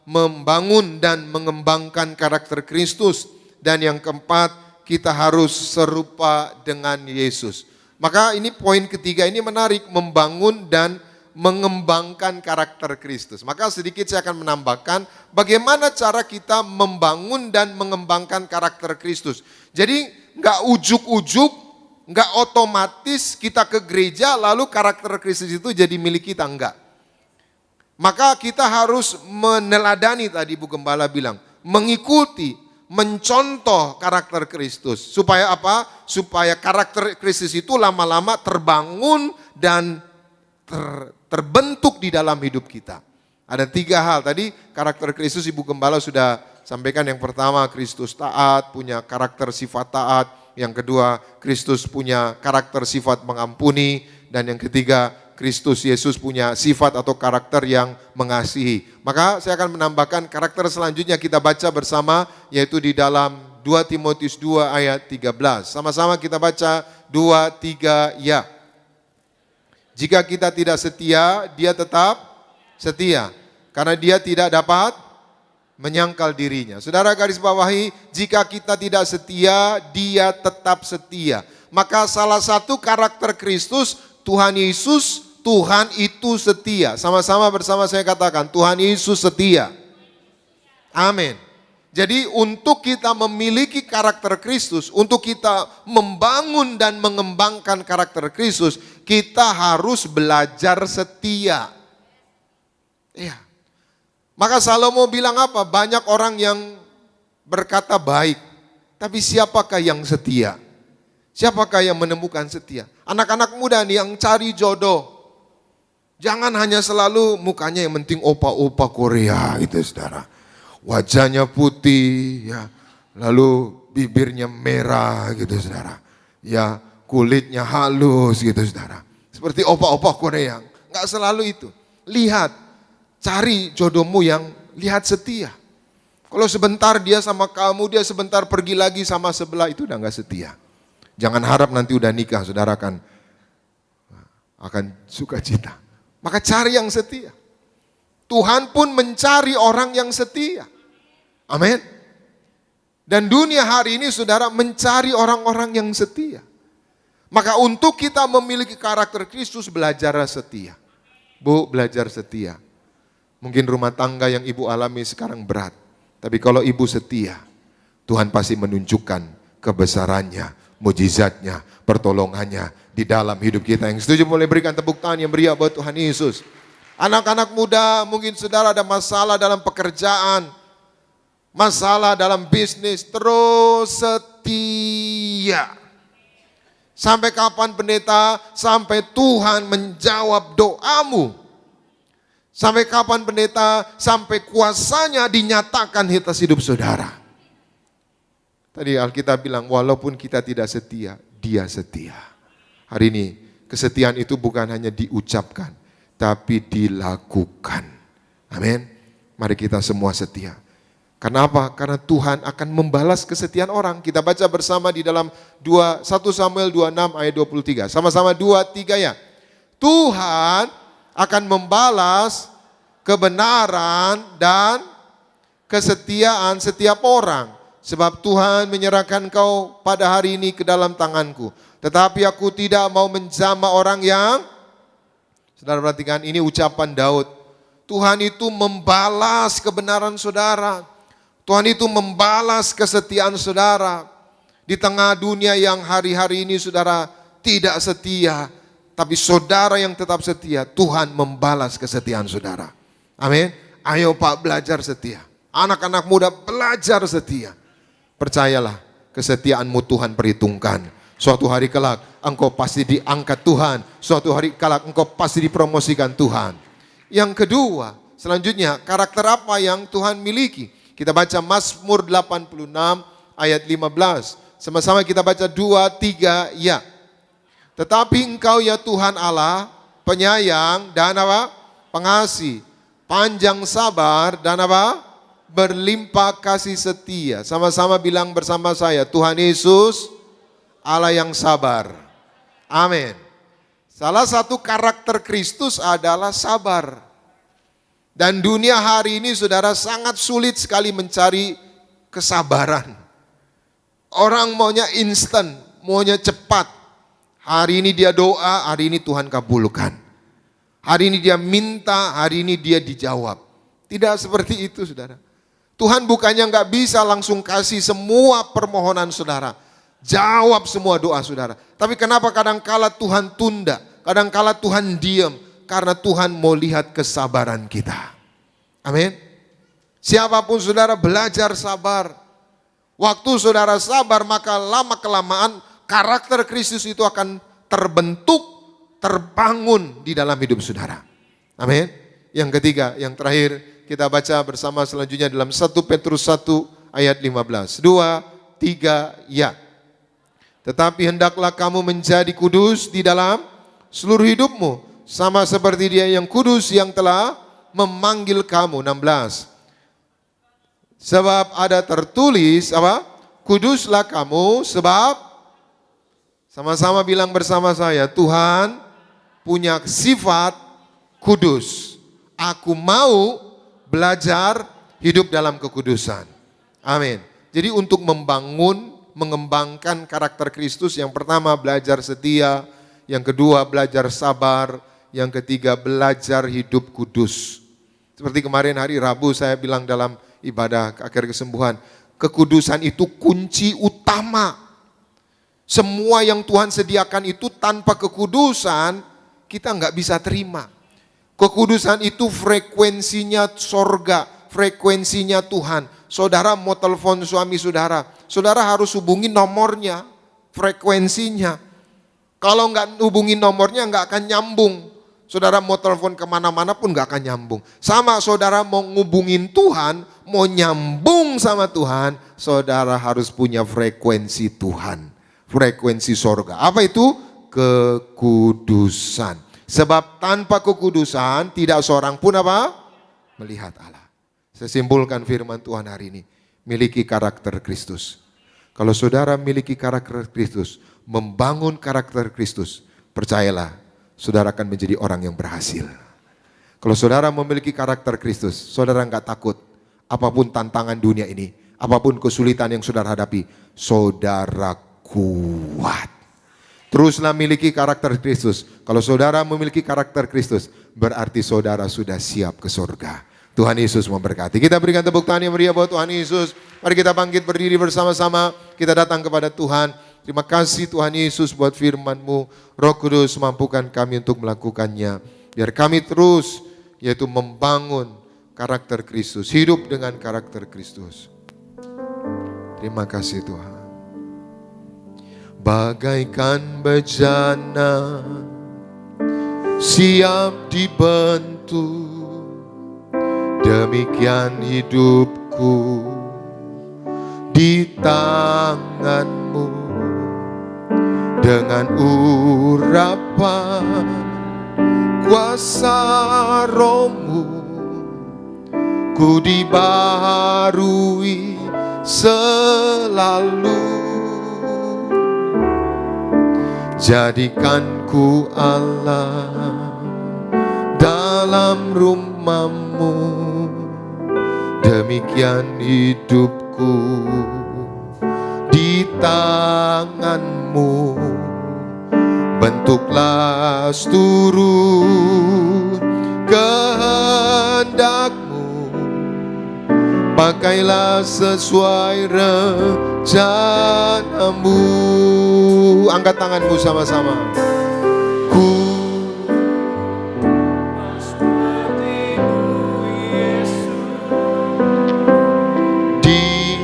Speaker 6: membangun dan mengembangkan karakter Kristus. Dan yang keempat, kita harus serupa dengan Yesus. Maka ini poin ketiga ini menarik, membangun dan mengembangkan karakter Kristus. Maka sedikit saya akan menambahkan bagaimana cara kita membangun dan mengembangkan karakter Kristus. Jadi nggak ujuk-ujuk, nggak otomatis kita ke gereja lalu karakter Kristus itu jadi milik kita, enggak. Maka kita harus meneladani tadi Bu Gembala bilang, mengikuti, mencontoh karakter Kristus. Supaya apa? Supaya karakter Kristus itu lama-lama terbangun dan terbentuk di dalam hidup kita. Ada 3 hal tadi karakter Kristus Ibu Gembala sudah sampaikan. Yang pertama, Kristus taat, punya karakter sifat taat. Yang kedua, Kristus punya karakter sifat mengampuni. Dan yang ketiga, Kristus Yesus punya sifat atau karakter yang mengasihi. Maka saya akan menambahkan karakter selanjutnya kita baca bersama, yaitu di dalam 2 Timotius 2 ayat 13. Sama-sama kita baca 2, 3, ya. Jika kita tidak setia, dia tetap setia. Karena dia tidak dapat menyangkal dirinya. Saudara garis bawahi, jika kita tidak setia, dia tetap setia. Maka salah satu karakter Kristus, Tuhan Yesus, Tuhan itu setia. Sama-sama bersama saya katakan, Tuhan Yesus setia. Amin. Jadi untuk kita memiliki karakter Kristus, untuk kita membangun dan mengembangkan karakter Kristus, kita harus belajar setia. Iya. Maka Salomo bilang apa? Banyak orang yang berkata baik, tapi siapakah yang setia? Siapakah yang menemukan setia? Anak-anak muda nih yang cari jodoh. Jangan hanya selalu mukanya yang penting opa-opa Korea gitu saudara. Wajahnya putih, ya, lalu bibirnya merah gitu saudara. Ya, kulitnya halus gitu saudara. Seperti opa-opa Korea. Enggak selalu itu. Lihat, cari jodohmu yang lihat setia. Kalau sebentar dia sama kamu, dia sebentar pergi lagi sama sebelah, itu udah enggak setia. Jangan harap nanti udah nikah, saudara akan sukacita. Maka cari yang setia. Tuhan pun mencari orang yang setia. Amin. Dan dunia hari ini saudara mencari orang-orang yang setia. Maka untuk kita memiliki karakter Kristus, belajar setia. Bu, belajar setia. Mungkin rumah tangga yang ibu alami sekarang berat. Tapi kalau ibu setia, Tuhan pasti menunjukkan kebesarannya, mujizatnya, pertolongannya di dalam hidup kita. Yang setuju boleh berikan tepuk tangan yang meriah buat Tuhan Yesus. Anak-anak muda, mungkin saudara ada masalah dalam pekerjaan, masalah dalam bisnis, terus setia. Sampai kapan pendeta? Sampai Tuhan menjawab doamu. Sampai kapan pendeta? Sampai kuasanya dinyatakan atas hidup saudara. Tadi Alkitab bilang, walaupun kita tidak setia, dia setia. Hari ini, kesetiaan itu bukan hanya diucapkan, tapi dilakukan. Amin. Mari kita semua setia. Karena apa? Karena Tuhan akan membalas kesetiaan orang. Kita baca bersama di dalam 1 Samuel 26 ayat 23. Sama-sama 2, 3 ya. Tuhan akan membalas kebenaran dan kesetiaan setiap orang. Sebab Tuhan menyerahkan kau pada hari ini ke dalam tanganku. Tetapi aku tidak mau menjamah orang yang, saudara perhatikan ini ucapan Daud. Tuhan itu membalas kebenaran saudara. Tuhan itu membalas kesetiaan saudara. Di tengah dunia yang hari-hari ini saudara tidak setia. Tapi saudara yang tetap setia, Tuhan membalas kesetiaan saudara. Amin. Ayo Pak belajar setia. Anak-anak muda belajar setia. Percayalah, kesetiaanmu Tuhan perhitungkan. Suatu hari kelak engkau pasti diangkat Tuhan. Suatu hari kelak engkau pasti dipromosikan Tuhan. Yang kedua, selanjutnya karakter apa yang Tuhan miliki? Kita baca Mazmur 86 ayat 15. Sama-sama kita baca 2, 3, ya. Tetapi engkau ya Tuhan Allah, penyayang dan apa? Pengasih, panjang sabar dan apa? berlimpah kasih setia. Sama-sama bilang bersama saya, Tuhan Yesus Allah yang sabar. Amin. Salah satu karakter Kristus adalah sabar. Dan dunia hari ini saudara sangat sulit sekali mencari kesabaran. Orang maunya instan, maunya cepat. Hari ini dia doa, hari ini Tuhan kabulkan. Hari ini dia minta, hari ini dia dijawab. Tidak seperti itu saudara. Tuhan bukannya nggak bisa langsung kasih semua permohonan saudara. Jawab semua doa saudara. Tapi kenapa kadangkala Tuhan tunda? Kadangkala Tuhan diam. Karena Tuhan mau lihat kesabaran kita. Amin. Siapapun saudara belajar sabar. Waktu saudara sabar maka lama-kelamaan karakter Kristus itu akan terbentuk, terbangun di dalam hidup saudara. Amin. Yang ketiga, yang terakhir kita baca bersama selanjutnya dalam 1 Petrus 1 ayat 15. 2, 3, ya. Tetapi hendaklah kamu menjadi kudus di dalam seluruh hidupmu. Sama seperti Dia yang kudus yang telah memanggil kamu. 16. Sebab ada tertulis apa? Kuduslah kamu sebab, sama-sama bilang bersama saya, Tuhan punya sifat kudus. Aku mau belajar hidup dalam kekudusan. Amin. Jadi untuk membangun, mengembangkan karakter Kristus, yang pertama belajar setia, yang kedua belajar sabar, yang ketiga belajar hidup kudus. Seperti kemarin hari Rabu saya bilang dalam ibadah akhir kesembuhan, kekudusan itu kunci utama. Semua yang Tuhan sediakan itu tanpa kekudusan kita nggak bisa terima. Kekudusan itu frekuensinya sorga, frekuensinya Tuhan. Saudara mau telepon suami saudara, saudara harus hubungi nomornya, frekuensinya. Kalau nggak hubungi nomornya nggak akan nyambung. Saudara mau telepon kemana-mana pun nggak akan nyambung. Sama saudara mau ngubungin Tuhan, mau nyambung sama Tuhan, saudara harus punya frekuensi Tuhan. Frekuensi sorga. Apa itu? Kekudusan. Sebab tanpa kekudusan tidak seorang pun apa? Melihat Allah. Saya simpulkan firman Tuhan hari ini. Miliki karakter Kristus. Kalau saudara miliki karakter Kristus, membangun karakter Kristus, percayalah, saudara akan menjadi orang yang berhasil. Kalau saudara memiliki karakter Kristus, saudara enggak takut apapun tantangan dunia ini, apapun kesulitan yang saudara hadapi, saudara kuat. Teruslah miliki karakter Kristus. Kalau saudara memiliki karakter Kristus, berarti saudara sudah siap ke surga. Tuhan Yesus memberkati. Kita berikan tepuk tangan yang meriah buat Tuhan Yesus. Mari kita bangkit berdiri bersama-sama. Kita datang kepada Tuhan. Terima kasih Tuhan Yesus buat firman-Mu. Roh Kudus mampukan kami untuk melakukannya. Biar kami terus yaitu membangun karakter Kristus. Hidup dengan karakter Kristus. Terima kasih Tuhan. Bagaikan bejana siap dibentuk, demikian hidupku di tangan-Mu. Dengan urapan kuasa Roh-Mu, ku dibaharui selalu. Jadikan ku Allah dalam rumah-Mu, demikian hidupku di tangan-Mu. Bentuklah seluruh kehendak-Mu, pakailah sesuai rencana-Mu. Angkat tanganmu sama-sama. Ku di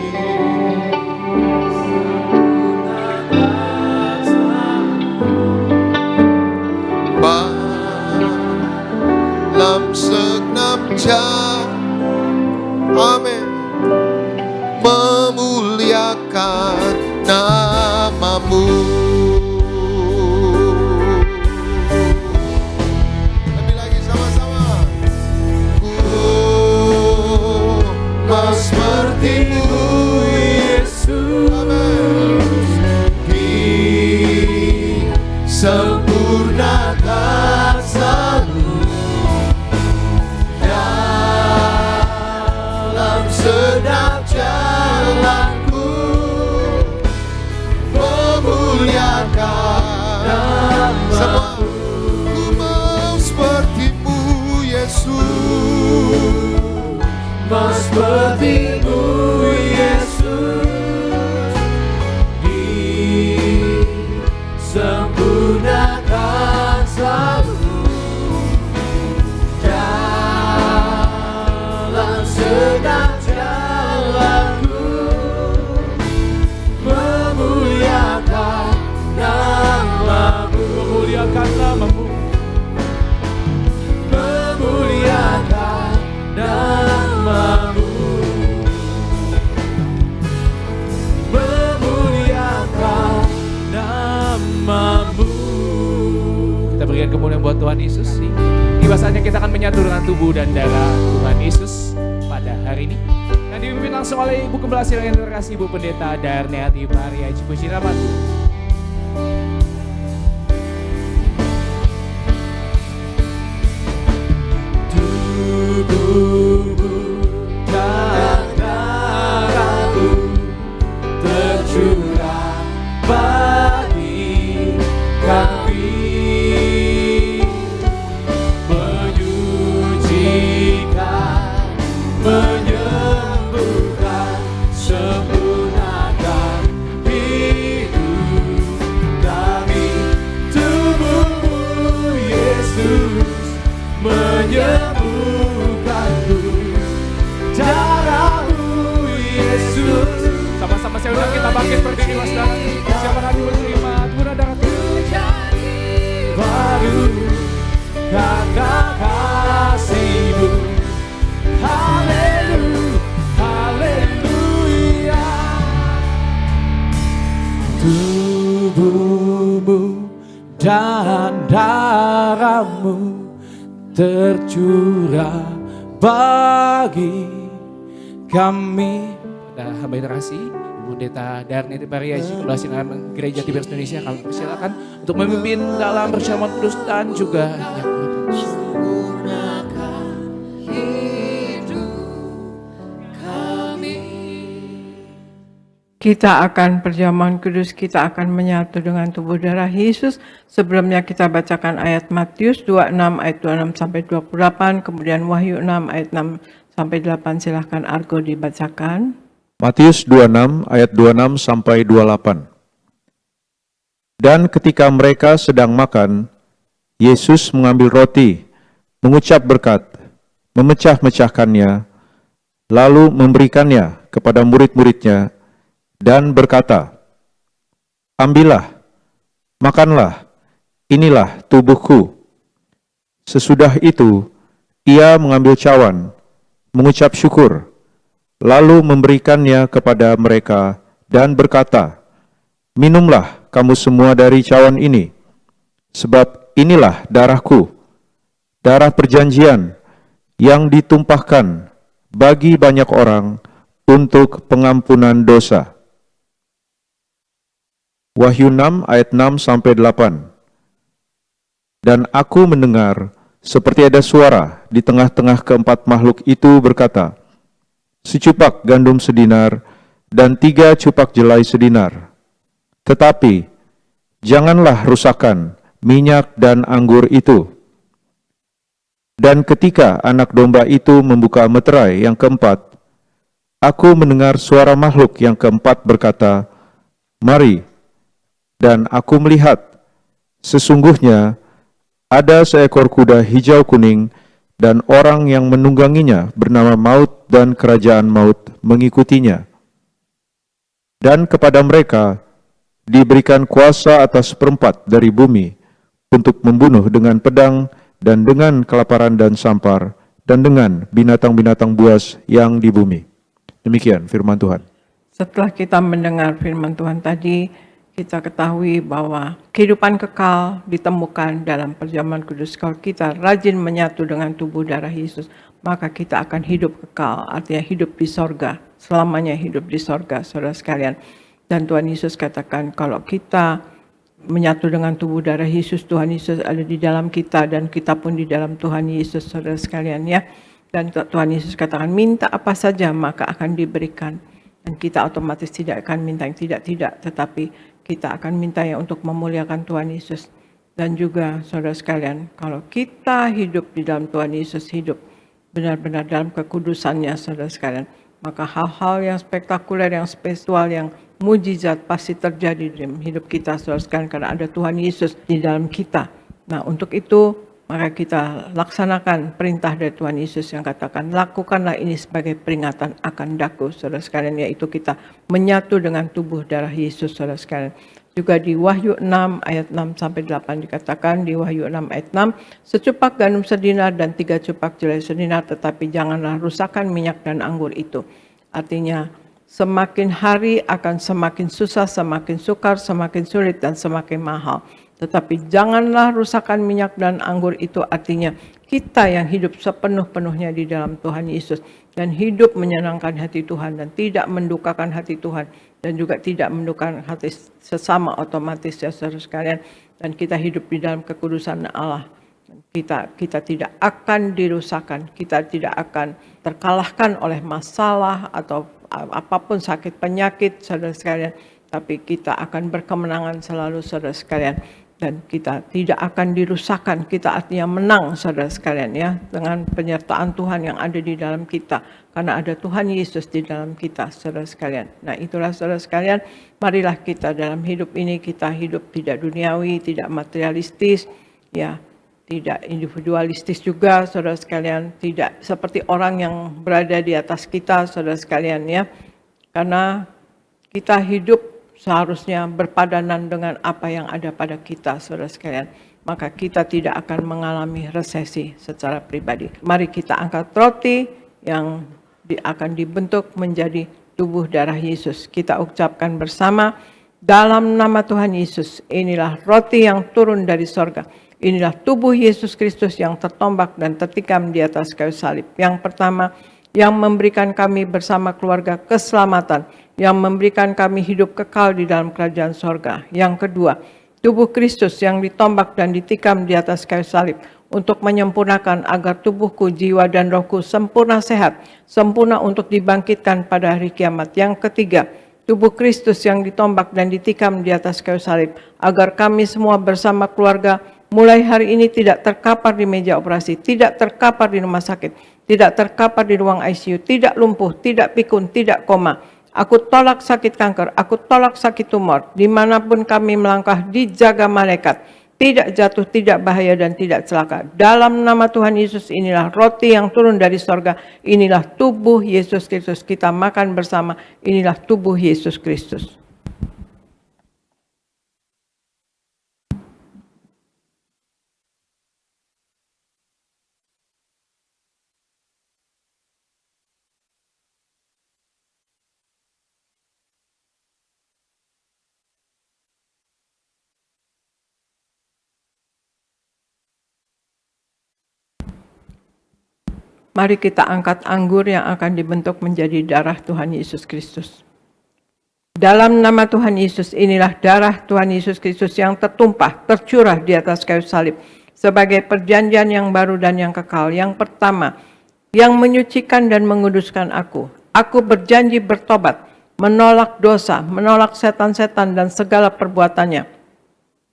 Speaker 6: dalam segenap jam, amin, memuliakan nama-Mu.
Speaker 3: sempurnakan selalu dalam segenap jalanku,
Speaker 6: Memuliakan semua. Ku mau sepertimu Yesus,
Speaker 3: mau sepertimu Yesus, disempurnakan selalu dalam segenap jalanku, memuliakan namamu,
Speaker 1: Memuliakan namamu.
Speaker 3: memuliakan namamu, memuliakan namamu.
Speaker 1: Kita berikan kemuliaan buat Tuhan Yesus. Tiba saatnya kita akan menyatu dengan tubuh dan darah Tuhan Yesus pada hari ini. Dan dipimpin langsung oleh Ibu Gembala Silang yang terkasih Ibu Pendeta Darneati Pariaji. Puji nama Tuhan.
Speaker 3: Tubuhmu dan darahmu tercurah bagi kami, menyucikan, menyembuhkan, sempurnakan hidup kami. Tubuhmu Yesus menyembuhkanku, darahmu Yesus.
Speaker 1: Sama-sama saya undang kita bangkit berdiri Mas Saudara. Siapa nanti menerima tubuh darah Tuhan.
Speaker 3: Baru kata kasih-Mu. Haleluya, haleluya. Tubuhmu dan darahmu tercurah bagi kami.
Speaker 1: Pada hamba terkasih Ibu Pendeta Darneati Pariaji, Gembala Silang Gereja Tiberias Indonesia, kami persilakan untuk memimpin dalam perjamuan kudus dan juga
Speaker 4: Kita akan perjamuan kudus, kita akan menyatu dengan tubuh darah Yesus. Sebelumnya kita bacakan ayat Matius 26 ayat 26 sampai 28, kemudian Wahyu 6 ayat 6 sampai 8. Silahkan Argo dibacakan.
Speaker 5: Matius 26 ayat 26 sampai 28. Dan ketika mereka sedang makan, Yesus mengambil roti, mengucap berkat, memecah-mecahkannya, lalu memberikannya kepada murid-muridnya, dan berkata, "Ambillah, makanlah, inilah tubuhku." Sesudah itu, ia mengambil cawan, mengucap syukur, lalu memberikannya kepada mereka dan berkata, "Minumlah kamu semua dari cawan ini, sebab inilah darahku, darah perjanjian yang ditumpahkan bagi banyak orang untuk pengampunan dosa." Wahyu 6 ayat 6 sampai 8. Dan aku mendengar seperti ada suara di tengah-tengah keempat makhluk itu berkata, "Secupak gandum sedinar dan 3 cupak jelai sedinar. Tetapi janganlah rusakkan minyak dan anggur itu." Dan ketika anak domba itu membuka meterai yang keempat, aku mendengar suara makhluk yang keempat berkata, "Mari." Dan aku melihat, sesungguhnya ada seekor kuda hijau kuning, dan orang yang menungganginya bernama Maut, dan kerajaan maut mengikutinya. Dan kepada mereka diberikan kuasa atas seperempat dari bumi untuk membunuh dengan pedang dan dengan kelaparan dan sampar dan dengan binatang-binatang buas yang di bumi. Demikian firman Tuhan.
Speaker 4: Setelah kita mendengar firman Tuhan tadi, kita ketahui bahwa kehidupan kekal ditemukan dalam perjamuan kudus. Kalau kita rajin menyatu dengan tubuh darah Yesus, maka kita akan hidup kekal, artinya hidup di sorga, selamanya hidup di sorga, saudara sekalian. Dan Tuhan Yesus katakan kalau kita menyatu dengan tubuh darah Yesus. Tuhan Yesus ada di dalam kita dan kita pun di dalam Tuhan Yesus, saudara sekalian ya. Dan Tuhan Yesus katakan, minta apa saja maka akan diberikan. Dan kita otomatis tidak akan minta yang tidak-tidak, tetapi kita akan minta yang untuk memuliakan Tuhan Yesus. Dan juga saudara sekalian, kalau kita hidup di dalam Tuhan Yesus, hidup benar-benar dalam kekudusannya saudara sekalian, maka hal-hal yang spektakuler, yang spiritual, yang mujizat pasti terjadi dalam hidup kita saudara sekalian, karena ada Tuhan Yesus di dalam kita. Nah, untuk itu maka kita laksanakan perintah dari Tuhan Yesus yang katakan, lakukanlah ini sebagai peringatan akan daku saudara sekalian, yaitu kita menyatu dengan tubuh darah Yesus saudara sekalian. Juga di Wahyu 6 ayat 6 sampai 8 dikatakan, di Wahyu 6 ayat 6, secupak gandum sedinar dan 3 cupak jelai sedinar, tetapi janganlah rusakkan minyak dan anggur itu. Artinya semakin hari akan semakin susah, semakin sukar, semakin sulit dan semakin mahal. Tetapi janganlah rusakkan minyak dan anggur itu, artinya kita yang hidup sepenuh-penuhnya di dalam Tuhan Yesus dan hidup menyenangkan hati Tuhan dan tidak mendukakan hati Tuhan dan juga tidak mendukakan hati sesama, otomatis ya saudara sekalian, dan kita hidup di dalam kekudusan Allah. Kita tidak akan dirusakkan, kita tidak akan terkalahkan oleh masalah atau apapun sakit penyakit saudara sekalian, tapi kita akan berkemenangan selalu saudara sekalian. Dan kita tidak akan dirusakkan, kita artinya menang saudara sekalian ya, dengan penyertaan Tuhan yang ada di dalam kita, karena ada Tuhan Yesus di dalam kita saudara sekalian. Nah, itulah saudara sekalian, marilah kita dalam hidup ini, kita hidup tidak duniawi, tidak materialistis ya, tidak individualistis juga saudara sekalian, tidak seperti orang yang berada di atas kita saudara sekalian ya, karena kita hidup seharusnya berpadanan dengan apa yang ada pada kita saudara sekalian, maka kita tidak akan mengalami resesi secara pribadi. Mari kita angkat roti yang akan dibentuk menjadi tubuh darah Yesus. Kita ucapkan bersama, dalam nama Tuhan Yesus, inilah roti yang turun dari sorga. Inilah tubuh Yesus Kristus yang tertombak dan tertikam di atas kayu salib. Yang pertama, yang memberikan kami bersama keluarga keselamatan, yang memberikan kami hidup kekal di dalam kerajaan sorga. Yang kedua, tubuh Kristus yang ditombak dan ditikam di atas kayu salib untuk menyempurnakan agar tubuhku, jiwa dan rohku sempurna sehat, sempurna untuk dibangkitkan pada hari kiamat. Yang ketiga, tubuh Kristus yang ditombak dan ditikam di atas kayu salib agar kami semua bersama keluarga mulai hari ini tidak terkapar di meja operasi, tidak terkapar di rumah sakit, tidak terkapar di ruang ICU, tidak lumpuh, tidak pikun, tidak koma. Aku tolak sakit kanker, aku tolak sakit tumor, dimanapun kami melangkah dijaga malaikat, tidak jatuh, tidak bahaya dan tidak celaka. Dalam nama Tuhan Yesus, inilah roti yang turun dari sorga, inilah tubuh Yesus Kristus, kita makan bersama, inilah tubuh Yesus Kristus. Mari kita angkat anggur yang akan dibentuk menjadi darah Tuhan Yesus Kristus. Dalam nama Tuhan Yesus, inilah darah Tuhan Yesus Kristus yang tertumpah, tercurah di atas kayu salib sebagai perjanjian yang baru dan yang kekal. Yang pertama, yang menyucikan dan menguduskan aku. Aku berjanji bertobat, menolak dosa, menolak setan-setan dan segala perbuatannya.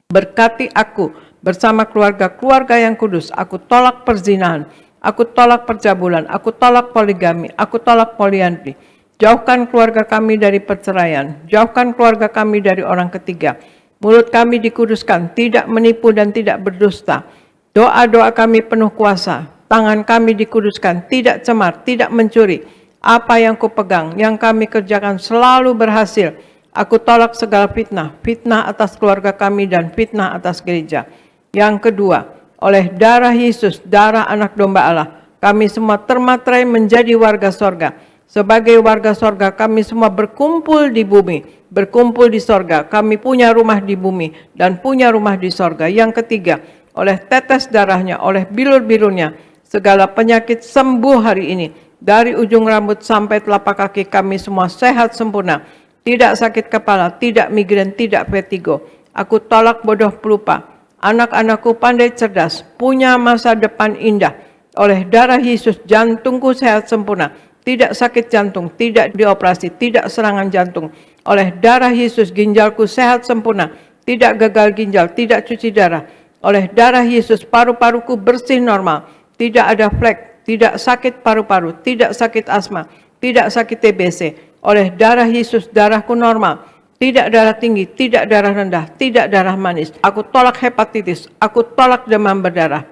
Speaker 4: Berkati aku bersama keluarga yang kudus. Aku tolak perzinahan, aku tolak percabulan, aku tolak poligami, aku tolak poliandri. Jauhkan keluarga kami dari perceraian, jauhkan keluarga kami dari orang ketiga. Mulut kami dikuduskan, tidak menipu dan tidak berdusta. Doa-doa kami penuh kuasa, tangan kami dikuduskan, tidak cemar, tidak mencuri. Apa yang kupegang, yang kami kerjakan selalu berhasil. Aku tolak segala fitnah, fitnah atas keluarga kami dan fitnah atas gereja. Yang kedua, oleh darah Yesus, darah anak domba Allah, kami semua termaterai menjadi warga sorga. Sebagai warga sorga, kami semua berkumpul di bumi, berkumpul di sorga. Kami punya rumah di bumi dan punya rumah di sorga. Yang ketiga, oleh tetes darahnya, oleh bilur-bilurnya, segala penyakit sembuh hari ini. Dari ujung rambut sampai telapak kaki kami semua sehat sempurna. Tidak sakit kepala, tidak migrain, tidak vertigo. Aku tolak bodoh pelupa. Anak-anakku pandai cerdas, punya masa depan indah. Oleh darah Yesus, jantungku sehat sempurna. Tidak sakit jantung, tidak dioperasi, tidak serangan jantung. Oleh darah Yesus, ginjalku sehat sempurna. Tidak gagal ginjal, tidak cuci darah. Oleh darah Yesus, paru-paruku bersih normal. Tidak ada flek, tidak sakit paru-paru, tidak sakit asma, tidak sakit TBC. Oleh darah Yesus, darahku normal. Tidak darah tinggi, tidak darah rendah, tidak darah manis. Aku tolak hepatitis, aku tolak demam berdarah.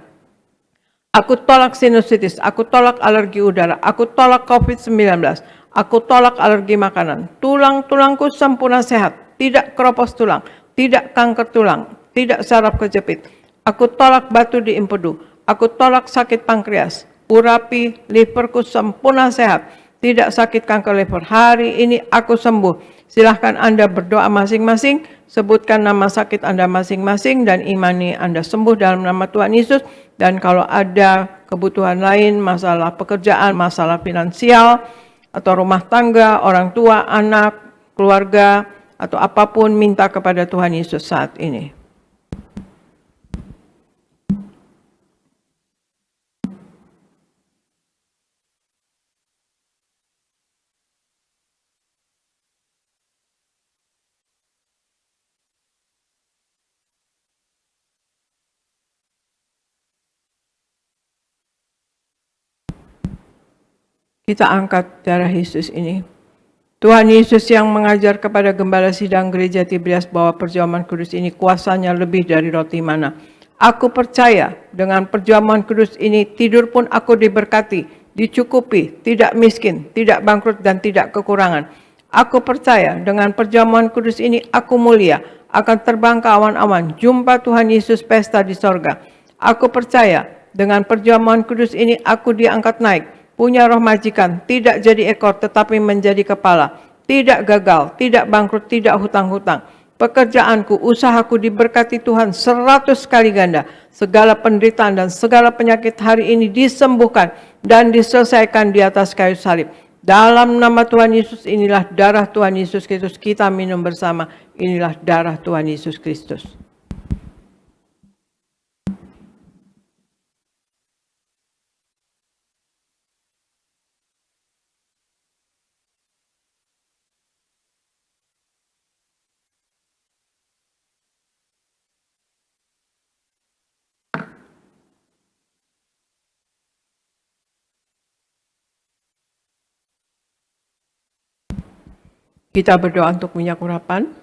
Speaker 4: Aku tolak sinusitis, aku tolak alergi udara, aku tolak COVID-19, aku tolak alergi makanan. Tulang-tulangku sempurna sehat, tidak keropos tulang, tidak kanker tulang, tidak saraf kejepit. Aku tolak batu di empedu, aku tolak sakit pankreas, urapi, liverku sempurna sehat, tidak sakit kanker liver. Hari ini aku sembuh. Silahkan Anda berdoa masing-masing, sebutkan nama sakit Anda masing-masing dan imani Anda sembuh dalam nama Tuhan Yesus. Dan kalau ada kebutuhan lain, masalah pekerjaan, masalah finansial, atau rumah tangga, orang tua, anak, keluarga, atau apapun, minta kepada Tuhan Yesus saat ini. Kita angkat darah Yesus ini. Tuhan Yesus yang mengajar kepada Gembala Sidang Gereja Tibrias bahwa perjamuan kudus ini kuasanya lebih dari roti mana. Aku percaya dengan perjamuan kudus ini tidur pun aku diberkati, dicukupi, tidak miskin, tidak bangkrut dan tidak kekurangan. Aku percaya dengan perjamuan kudus ini aku mulia, akan terbang ke awan-awan, jumpa Tuhan Yesus pesta di sorga. Aku percaya dengan perjamuan kudus ini aku diangkat naik, punya roh majikan, tidak jadi ekor tetapi menjadi kepala, tidak gagal, tidak bangkrut, tidak hutang-hutang. Pekerjaanku, usahaku diberkati Tuhan 100 kali ganda. Segala penderitaan dan segala penyakit hari ini disembuhkan dan diselesaikan di atas kayu salib. Dalam nama Tuhan Yesus, inilah darah Tuhan Yesus Kristus. Kita minum bersama, inilah darah Tuhan Yesus Kristus. Kita berdoa untuk minyak urapan.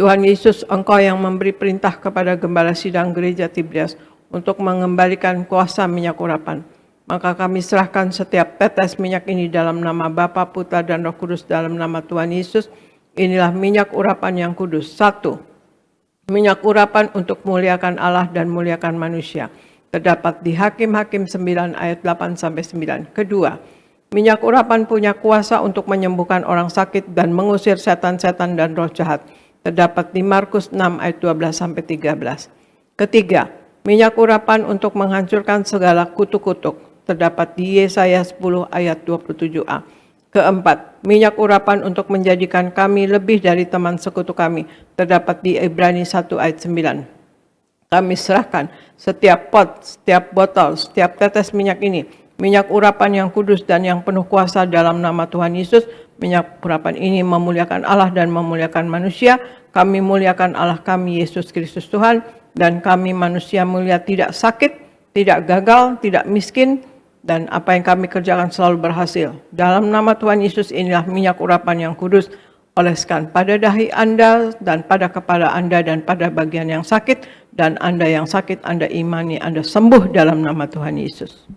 Speaker 4: Tuhan Yesus, Engkau yang memberi perintah kepada Gembala Sidang Gereja Tibrias untuk mengembalikan kuasa minyak urapan. Maka kami serahkan setiap tetes minyak ini dalam nama Bapa, Putra, dan Roh Kudus dalam nama Tuhan Yesus. Inilah minyak urapan yang kudus. 1. Minyak urapan untuk muliakan Allah dan muliakan manusia. Terdapat di Hakim-Hakim 9 ayat 8-9. Kedua, minyak urapan punya kuasa untuk menyembuhkan orang sakit dan mengusir setan-setan dan roh jahat. Terdapat di Markus 6 ayat 12-13. Ketiga, minyak urapan untuk menghancurkan segala kutuk-kutuk. Terdapat di Yesaya 10 ayat 27a. Keempat, minyak urapan untuk menjadikan kami lebih dari teman sekutu kami. Terdapat di Ibrani 1 ayat 9. Kami serahkan setiap pot, setiap botol, setiap tetes minyak ini, minyak urapan yang kudus dan yang penuh kuasa dalam nama Tuhan Yesus. Minyak urapan ini memuliakan Allah dan memuliakan manusia. Kami muliakan Allah kami, Yesus Kristus Tuhan. Dan kami manusia mulia tidak sakit, tidak gagal, tidak miskin. Dan apa yang kami kerjakan selalu berhasil. Dalam nama Tuhan Yesus, inilah minyak urapan yang kudus. Oleskan pada dahi Anda dan pada kepala Anda dan pada bagian yang sakit. Dan Anda yang sakit, Anda imani, Anda sembuh dalam nama Tuhan Yesus.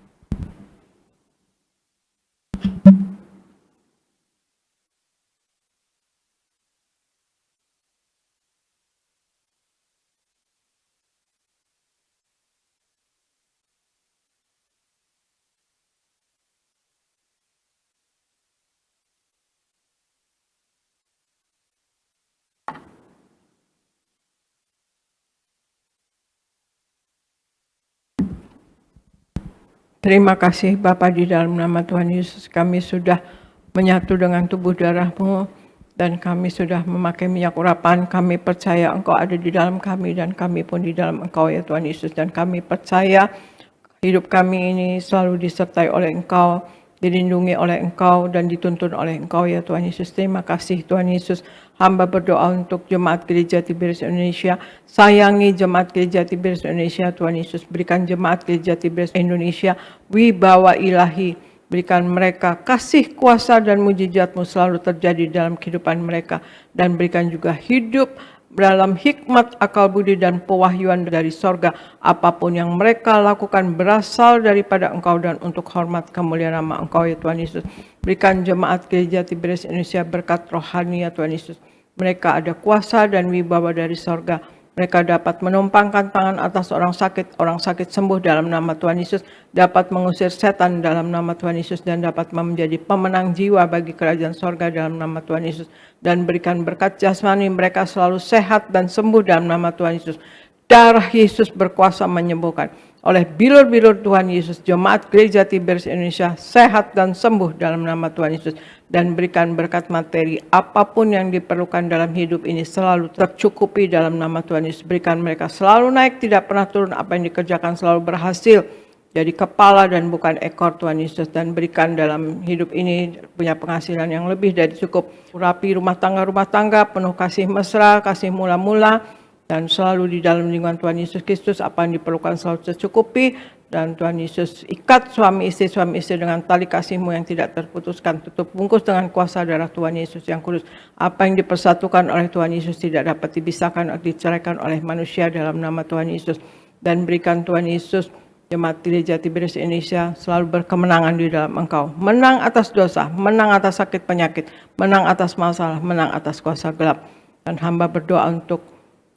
Speaker 4: Terima kasih Bapa, di dalam nama Tuhan Yesus kami sudah menyatu dengan tubuh darah-Mu Dan kami sudah memakai minyak urapan, kami percaya Engkau ada di dalam kami dan kami pun di dalam Engkau ya Tuhan Yesus. Dan kami percaya hidup kami ini selalu disertai oleh Engkau, dilindungi oleh Engkau dan dituntun oleh Engkau ya Tuhan Yesus. Terima kasih Tuhan Yesus. Hamba berdoa untuk jemaat gereja Tiberias Indonesia. Sayangi jemaat gereja Tiberias Indonesia Tuhan Yesus. Berikan jemaat gereja Tiberias Indonesia wibawa ilahi. Berikan mereka kasih, kuasa, dan mujizat-Mu selalu terjadi dalam kehidupan mereka. Dan berikan juga hidup dalam hikmat, akal budi, dan pewahyuan dari sorga. Apapun yang mereka lakukan berasal daripada Engkau dan untuk hormat kemuliaan nama Engkau ya Tuhan Yesus. Berikan jemaat gereja Tiberias Indonesia berkat rohani ya Tuhan Yesus. Mereka ada kuasa dan wibawa dari sorga. Mereka dapat menumpangkan tangan atas orang sakit sembuh dalam nama Tuhan Yesus, dapat mengusir setan dalam nama Tuhan Yesus, dan dapat menjadi pemenang jiwa bagi kerajaan sorga dalam nama Tuhan Yesus. Dan berikan berkat jasmani mereka selalu sehat dan sembuh dalam nama Tuhan Yesus. Darah Yesus berkuasa menyembuhkan. Oleh bilur-bilur Tuhan Yesus, jemaat gereja Tiberias Indonesia sehat dan sembuh dalam nama Tuhan Yesus. Dan berikan berkat materi, apapun yang diperlukan dalam hidup ini selalu tercukupi dalam nama Tuhan Yesus. Berikan mereka selalu naik, tidak pernah turun, apa yang dikerjakan selalu berhasil. Jadi kepala dan bukan ekor Tuhan Yesus. Dan berikan dalam hidup ini punya penghasilan yang lebih dari cukup. Urapi rumah tangga, penuh kasih mesra, kasih mula-mula. Dan selalu di dalam lingkungan Tuhan Yesus Kristus, apa yang diperlukan selalu tercukupi. Dan Tuhan Yesus ikat suami istri dengan tali kasih-Mu yang tidak terputuskan. Tutup bungkus dengan kuasa darah Tuhan Yesus yang kudus. Apa yang dipersatukan oleh Tuhan Yesus tidak dapat dipisahkan atau diceraikan oleh manusia dalam nama Tuhan Yesus. Dan berikan Tuhan Yesus jemaat gereja Tiberias Indonesia selalu berkemenangan di dalam Engkau. Menang atas dosa, menang atas sakit penyakit, menang atas masalah, menang atas kuasa gelap. Dan hamba berdoa untuk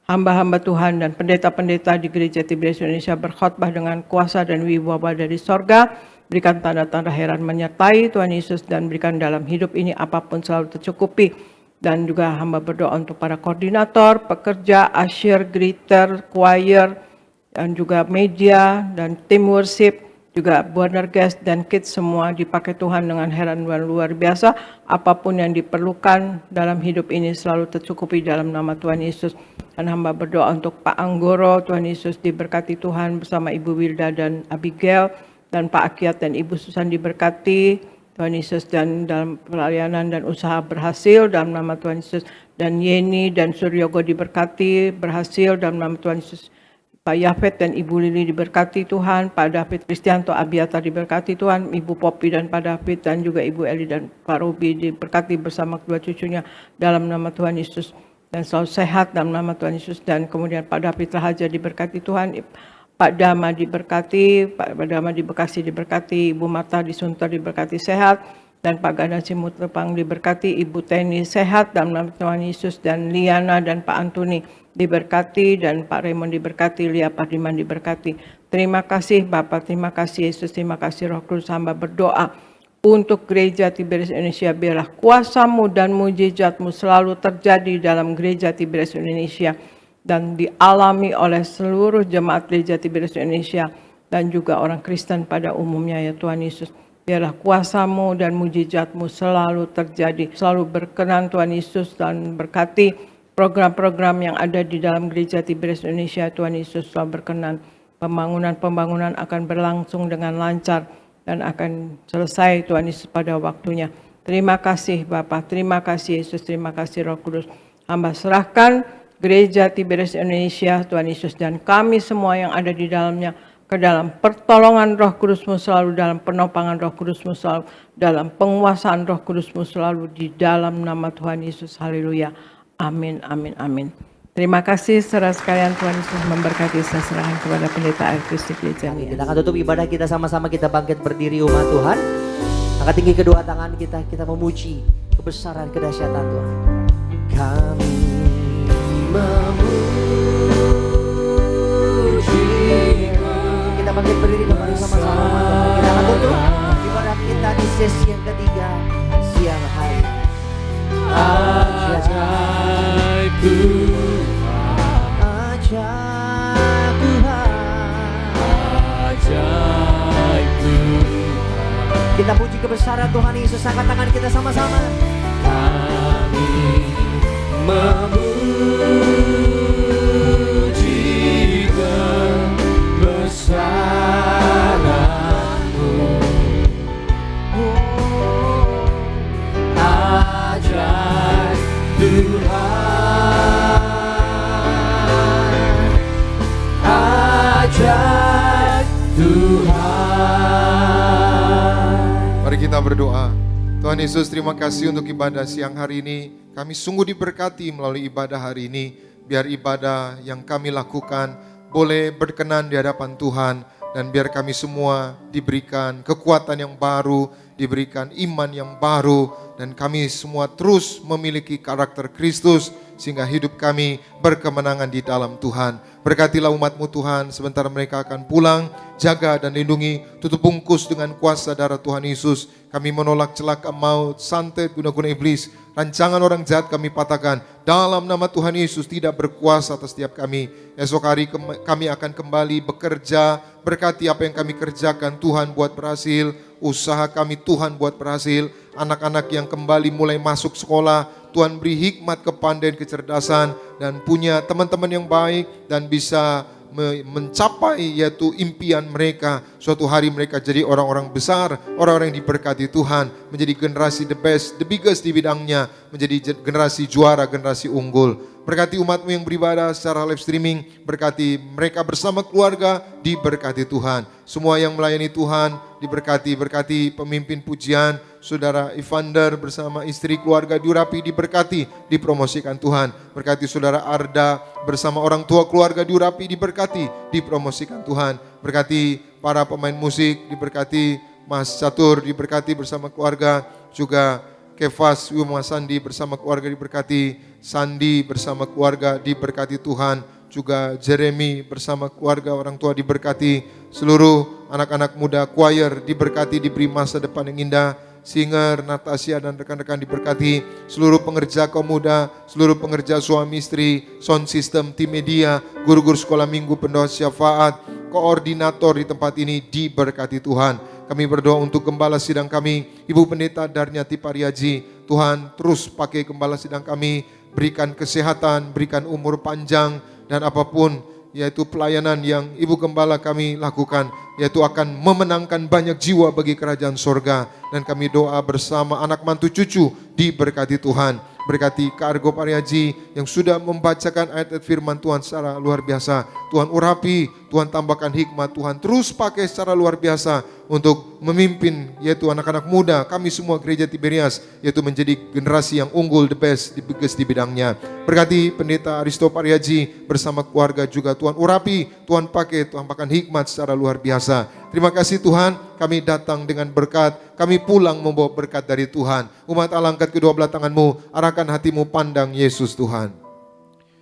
Speaker 4: hamba-hamba Tuhan dan pendeta-pendeta di gereja Tiberias Indonesia berkhotbah dengan kuasa dan wibawa dari sorga. Berikan tanda-tanda heran menyertai Tuhan Yesus dan berikan dalam hidup ini apapun selalu tercukupi. Dan juga hamba berdoa untuk para koordinator, pekerja, usher, greeter, choir, dan juga media dan tim worship. Juga Borner Guest dan kids semua dipakai Tuhan dengan heran dan luar biasa. Apapun yang diperlukan dalam hidup ini selalu tercukupi dalam nama Tuhan Yesus. Dan hamba berdoa untuk Pak Anggoro, Tuhan Yesus diberkati Tuhan bersama Ibu Wilda dan Abigail. Dan Pak Akiat dan Ibu Susan diberkati Tuhan Yesus dan dalam pelayanan dan usaha berhasil dalam nama Tuhan Yesus. Dan Yeni dan Suryogo diberkati berhasil dalam nama Tuhan Yesus. Pak Yafet dan Ibu Lili diberkati Tuhan, Pak David Kristianto Abiatar diberkati Tuhan, Ibu Popi dan Pak David dan juga Ibu Eli dan Pak Robi diberkati bersama kedua cucunya dalam nama Tuhan Yesus. Dan selalu sehat dalam nama Tuhan Yesus. Dan kemudian Pak David Rahaja diberkati Tuhan, Pak Dama diberkati, Pak Dama di Bekasi diberkati, Ibu Marta di Sunter diberkati sehat, dan Pak Ganda Cimutrepang diberkati, Ibu Teni sehat dalam nama Tuhan Yesus, dan Liana dan Pak Antoni diberkati, dan Pak Raymond diberkati, Lia Pardiman diberkati. Terima kasih Bapak, terima kasih Yesus, terima kasih Roh Kudus. Hamba berdoa untuk gereja Tiberias Indonesia, biarlah kuasa-Mu dan mujizat-Mu selalu terjadi dalam gereja Tiberias Indonesia dan dialami oleh seluruh jemaat gereja Tiberias Indonesia dan juga orang Kristen pada umumnya ya Tuhan Yesus. Biarlah kuasa-Mu dan mujizat-Mu selalu terjadi, selalu berkenan Tuhan Yesus, dan berkati program-program yang ada di dalam gereja Tiberias Indonesia. Tuhan Yesus selalu berkenan. Pembangunan akan berlangsung dengan lancar dan akan selesai Tuhan Yesus pada waktunya. Terima kasih Bapak, terima kasih Yesus, terima kasih Roh Kudus. Hamba serahkan gereja Tiberias Indonesia Tuhan Yesus dan kami semua yang ada di dalamnya ke dalam pertolongan Roh Kudus-Mu selalu, dalam penopangan Roh Kudus-Mu selalu, dalam penguasaan Roh Kudus-Mu selalu, di dalam nama Tuhan Yesus. Haleluya. Amin, amin, amin. Terima kasih saudara sekalian, Tuhan Yesus memberkati. Saya serahkan kepada pendeta Agustus Gereja.
Speaker 2: Kita akan tutup ibadah kita sama-sama, kita bangkit berdiri umat Tuhan. Angkat tinggi kedua tangan kita memuji kebesaran kedahsyatan Tuhan. Kami memuji. Kita bangkit berdiri kembali sama-sama. Kita akan tutup ibadah kita di sesi yang ketiga siang hari.
Speaker 3: Ajaib Tuhan,
Speaker 2: Ajaib Tuhan,
Speaker 3: ajaib Tuhan.
Speaker 2: kita puji kebesaran Tuhan Yesus. Angkat tangan kita sama-sama.
Speaker 3: Kami memuji kebesaran-Mu. Ajaib Tuhan, ajaib Tuhan.
Speaker 6: Mari kita berdoa. Tuhan Yesus, terima kasih untuk ibadah siang hari ini. Kami sungguh diberkati melalui ibadah hari ini. Biar ibadah yang kami lakukan boleh berkenan di hadapan Tuhan. Dan biar kami semua diberikan kekuatan yang baru, diberikan iman yang baru. Dan kami semua terus memiliki karakter Kristus, sehingga hidup kami berkemenangan di dalam Tuhan. Berkatilah umat-Mu Tuhan, sebentar mereka akan pulang. Jaga dan lindungi, tutup bungkus dengan kuasa darah Tuhan Yesus. Kami menolak celaka maut, santet, guna-guna iblis. Rancangan orang jahat kami patahkan. Dalam nama Tuhan Yesus tidak berkuasa atas setiap kami. Esok hari kami akan kembali bekerja. Berkati apa yang kami kerjakan, Tuhan buat berhasil. Usaha kami Tuhan buat berhasil. Anak-anak yang kembali mulai masuk sekolah, Tuhan beri hikmat, kepandaian, kecerdasan, dan punya teman-teman yang baik, dan bisa mencapai yaitu impian mereka. Suatu hari mereka jadi orang-orang besar, orang-orang yang diberkati Tuhan, menjadi generasi the best, the biggest di bidangnya, menjadi generasi juara, generasi unggul. Berkati umat-Mu yang beribadah secara live streaming, berkati mereka bersama keluarga, diberkati Tuhan. Semua yang melayani Tuhan diberkati, berkati pemimpin pujian, Saudara Evander bersama istri keluarga diurapi, diberkati, dipromosikan Tuhan. Berkati Saudara Arda bersama orang tua keluarga diurapi, diberkati, dipromosikan Tuhan. Berkati para pemain musik, diberkati Mas Catur, diberkati bersama keluarga. Juga Kefas Wima Sandi bersama keluarga diberkati, Sandi bersama keluarga diberkati Tuhan. Juga Jeremy bersama keluarga orang tua diberkati. Seluruh anak-anak muda choir diberkati, diberi masa depan yang indah. Singer, Natasha dan rekan-rekan diberkati. Seluruh pengerja kaum muda, seluruh pengerja suami istri, sound system, tim media, guru-guru sekolah minggu, pendoa syafaat, koordinator di tempat ini diberkati Tuhan. Kami berdoa untuk gembala sidang kami, Ibu Pendeta Darnyati Pariaji. Tuhan terus pakai gembala sidang kami, berikan kesehatan, berikan umur panjang, dan apapun yaitu pelayanan yang Ibu Gembala kami lakukan, yaitu akan memenangkan banyak jiwa bagi kerajaan sorga. Dan kami doa bersama anak mantu cucu diberkati Tuhan. Berkati Kak Argo Pariaji yang sudah membacakan ayat-ayat firman Tuhan secara luar biasa. Tuhan urapi, Tuhan tambahkan hikmat, Tuhan terus pakai secara luar biasa untuk memimpin yaitu anak-anak muda, kami semua gereja Tiberias, yaitu menjadi generasi yang unggul, the best, the biggest di bidangnya. Berkati Pendeta Aristo Pariaji bersama keluarga juga, Tuhan urapi, Tuhan pakai, Tuhan tambahkan hikmat secara luar biasa. Terima kasih Tuhan, kami datang dengan berkat, kami pulang membawa berkat dari Tuhan. Umat Allah, angkat kedua belah tanganmu, arahkan hatimu pandang Yesus Tuhan.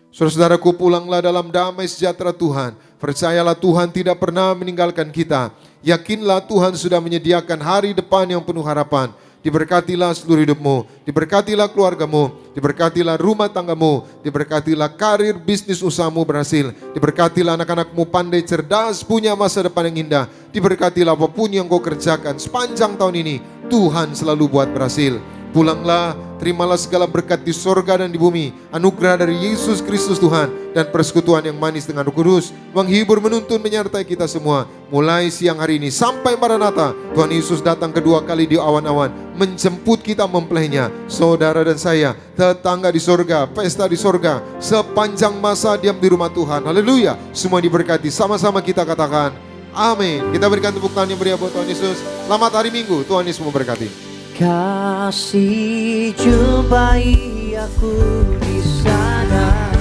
Speaker 6: Saudara-saudaraku, pulanglah dalam damai sejahtera Tuhan. Percayalah Tuhan tidak pernah meninggalkan kita. Yakinlah Tuhan sudah menyediakan hari depan yang penuh harapan. Diberkatilah seluruh hidupmu, diberkatilah keluargamu, diberkatilah rumah tanggamu, diberkatilah karir bisnis usahamu berhasil, diberkatilah anak-anakmu pandai cerdas punya masa depan yang indah, diberkatilah apapun yang kau kerjakan sepanjang tahun ini, Tuhan selalu buat berhasil. Pulanglah, terimalah segala berkat di sorga dan di bumi, anugerah dari Yesus Kristus Tuhan, dan persekutuan yang manis dengan Roh Kudus, menghibur, menuntun, menyertai kita semua. Mulai siang hari ini sampai Maranatha, Tuhan Yesus datang kedua kali di awan-awan, menjemput kita mempelainya. Saudara dan saya, tetangga di sorga, pesta di sorga, sepanjang masa diam di rumah Tuhan. Haleluya, semua diberkati, sama-sama kita katakan, amin. Kita berikan tepuk tangan yang meriah buat Tuhan Yesus. Selamat hari Minggu, Tuhan Yesus memberkati.
Speaker 2: Kasih jumpai aku di sana,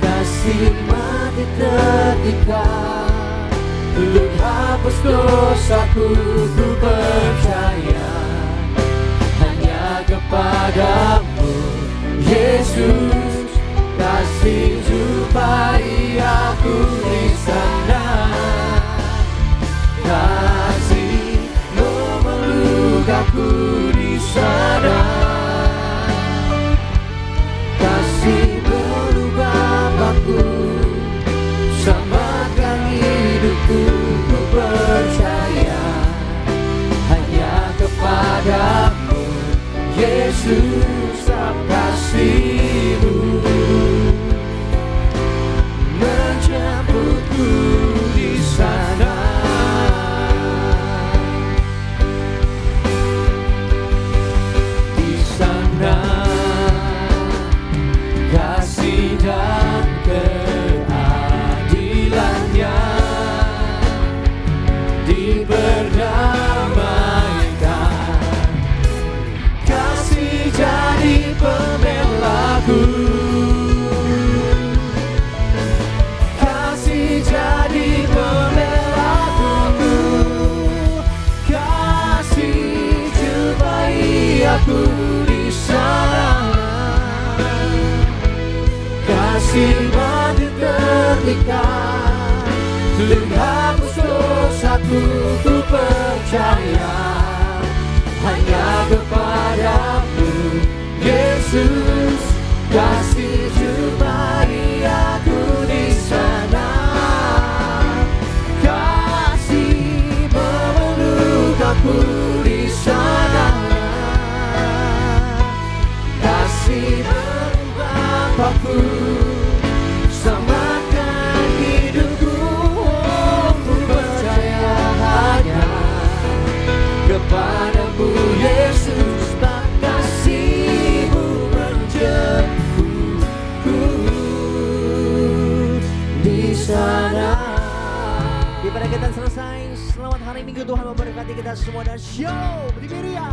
Speaker 3: Kasih mati ketika untuk hapus dosaku, ku percaya hanya kepadamu Yesus. Kasih jumpai aku di sana, kasih memeluk aku di sana, kasih berubah aku, samakan hidupku, ku percaya hanya kepadamu Yesus. di sana. Kasih mati terlihat, untuk hapus dosaku ku percaya. Hanya kepadamu Yesus, kasih jumpai aku di sana. Kasih memeluk aku di sana. Kasih mengubah aku, selamatkan hidupku. Ku percaya hanya kepadamu Yesus, tak kasih-Mu menjemputku di sana.
Speaker 2: Di pada kita selesai, selamat hari Minggu, Tuhan memberkati kita semua dan show berdiri ya.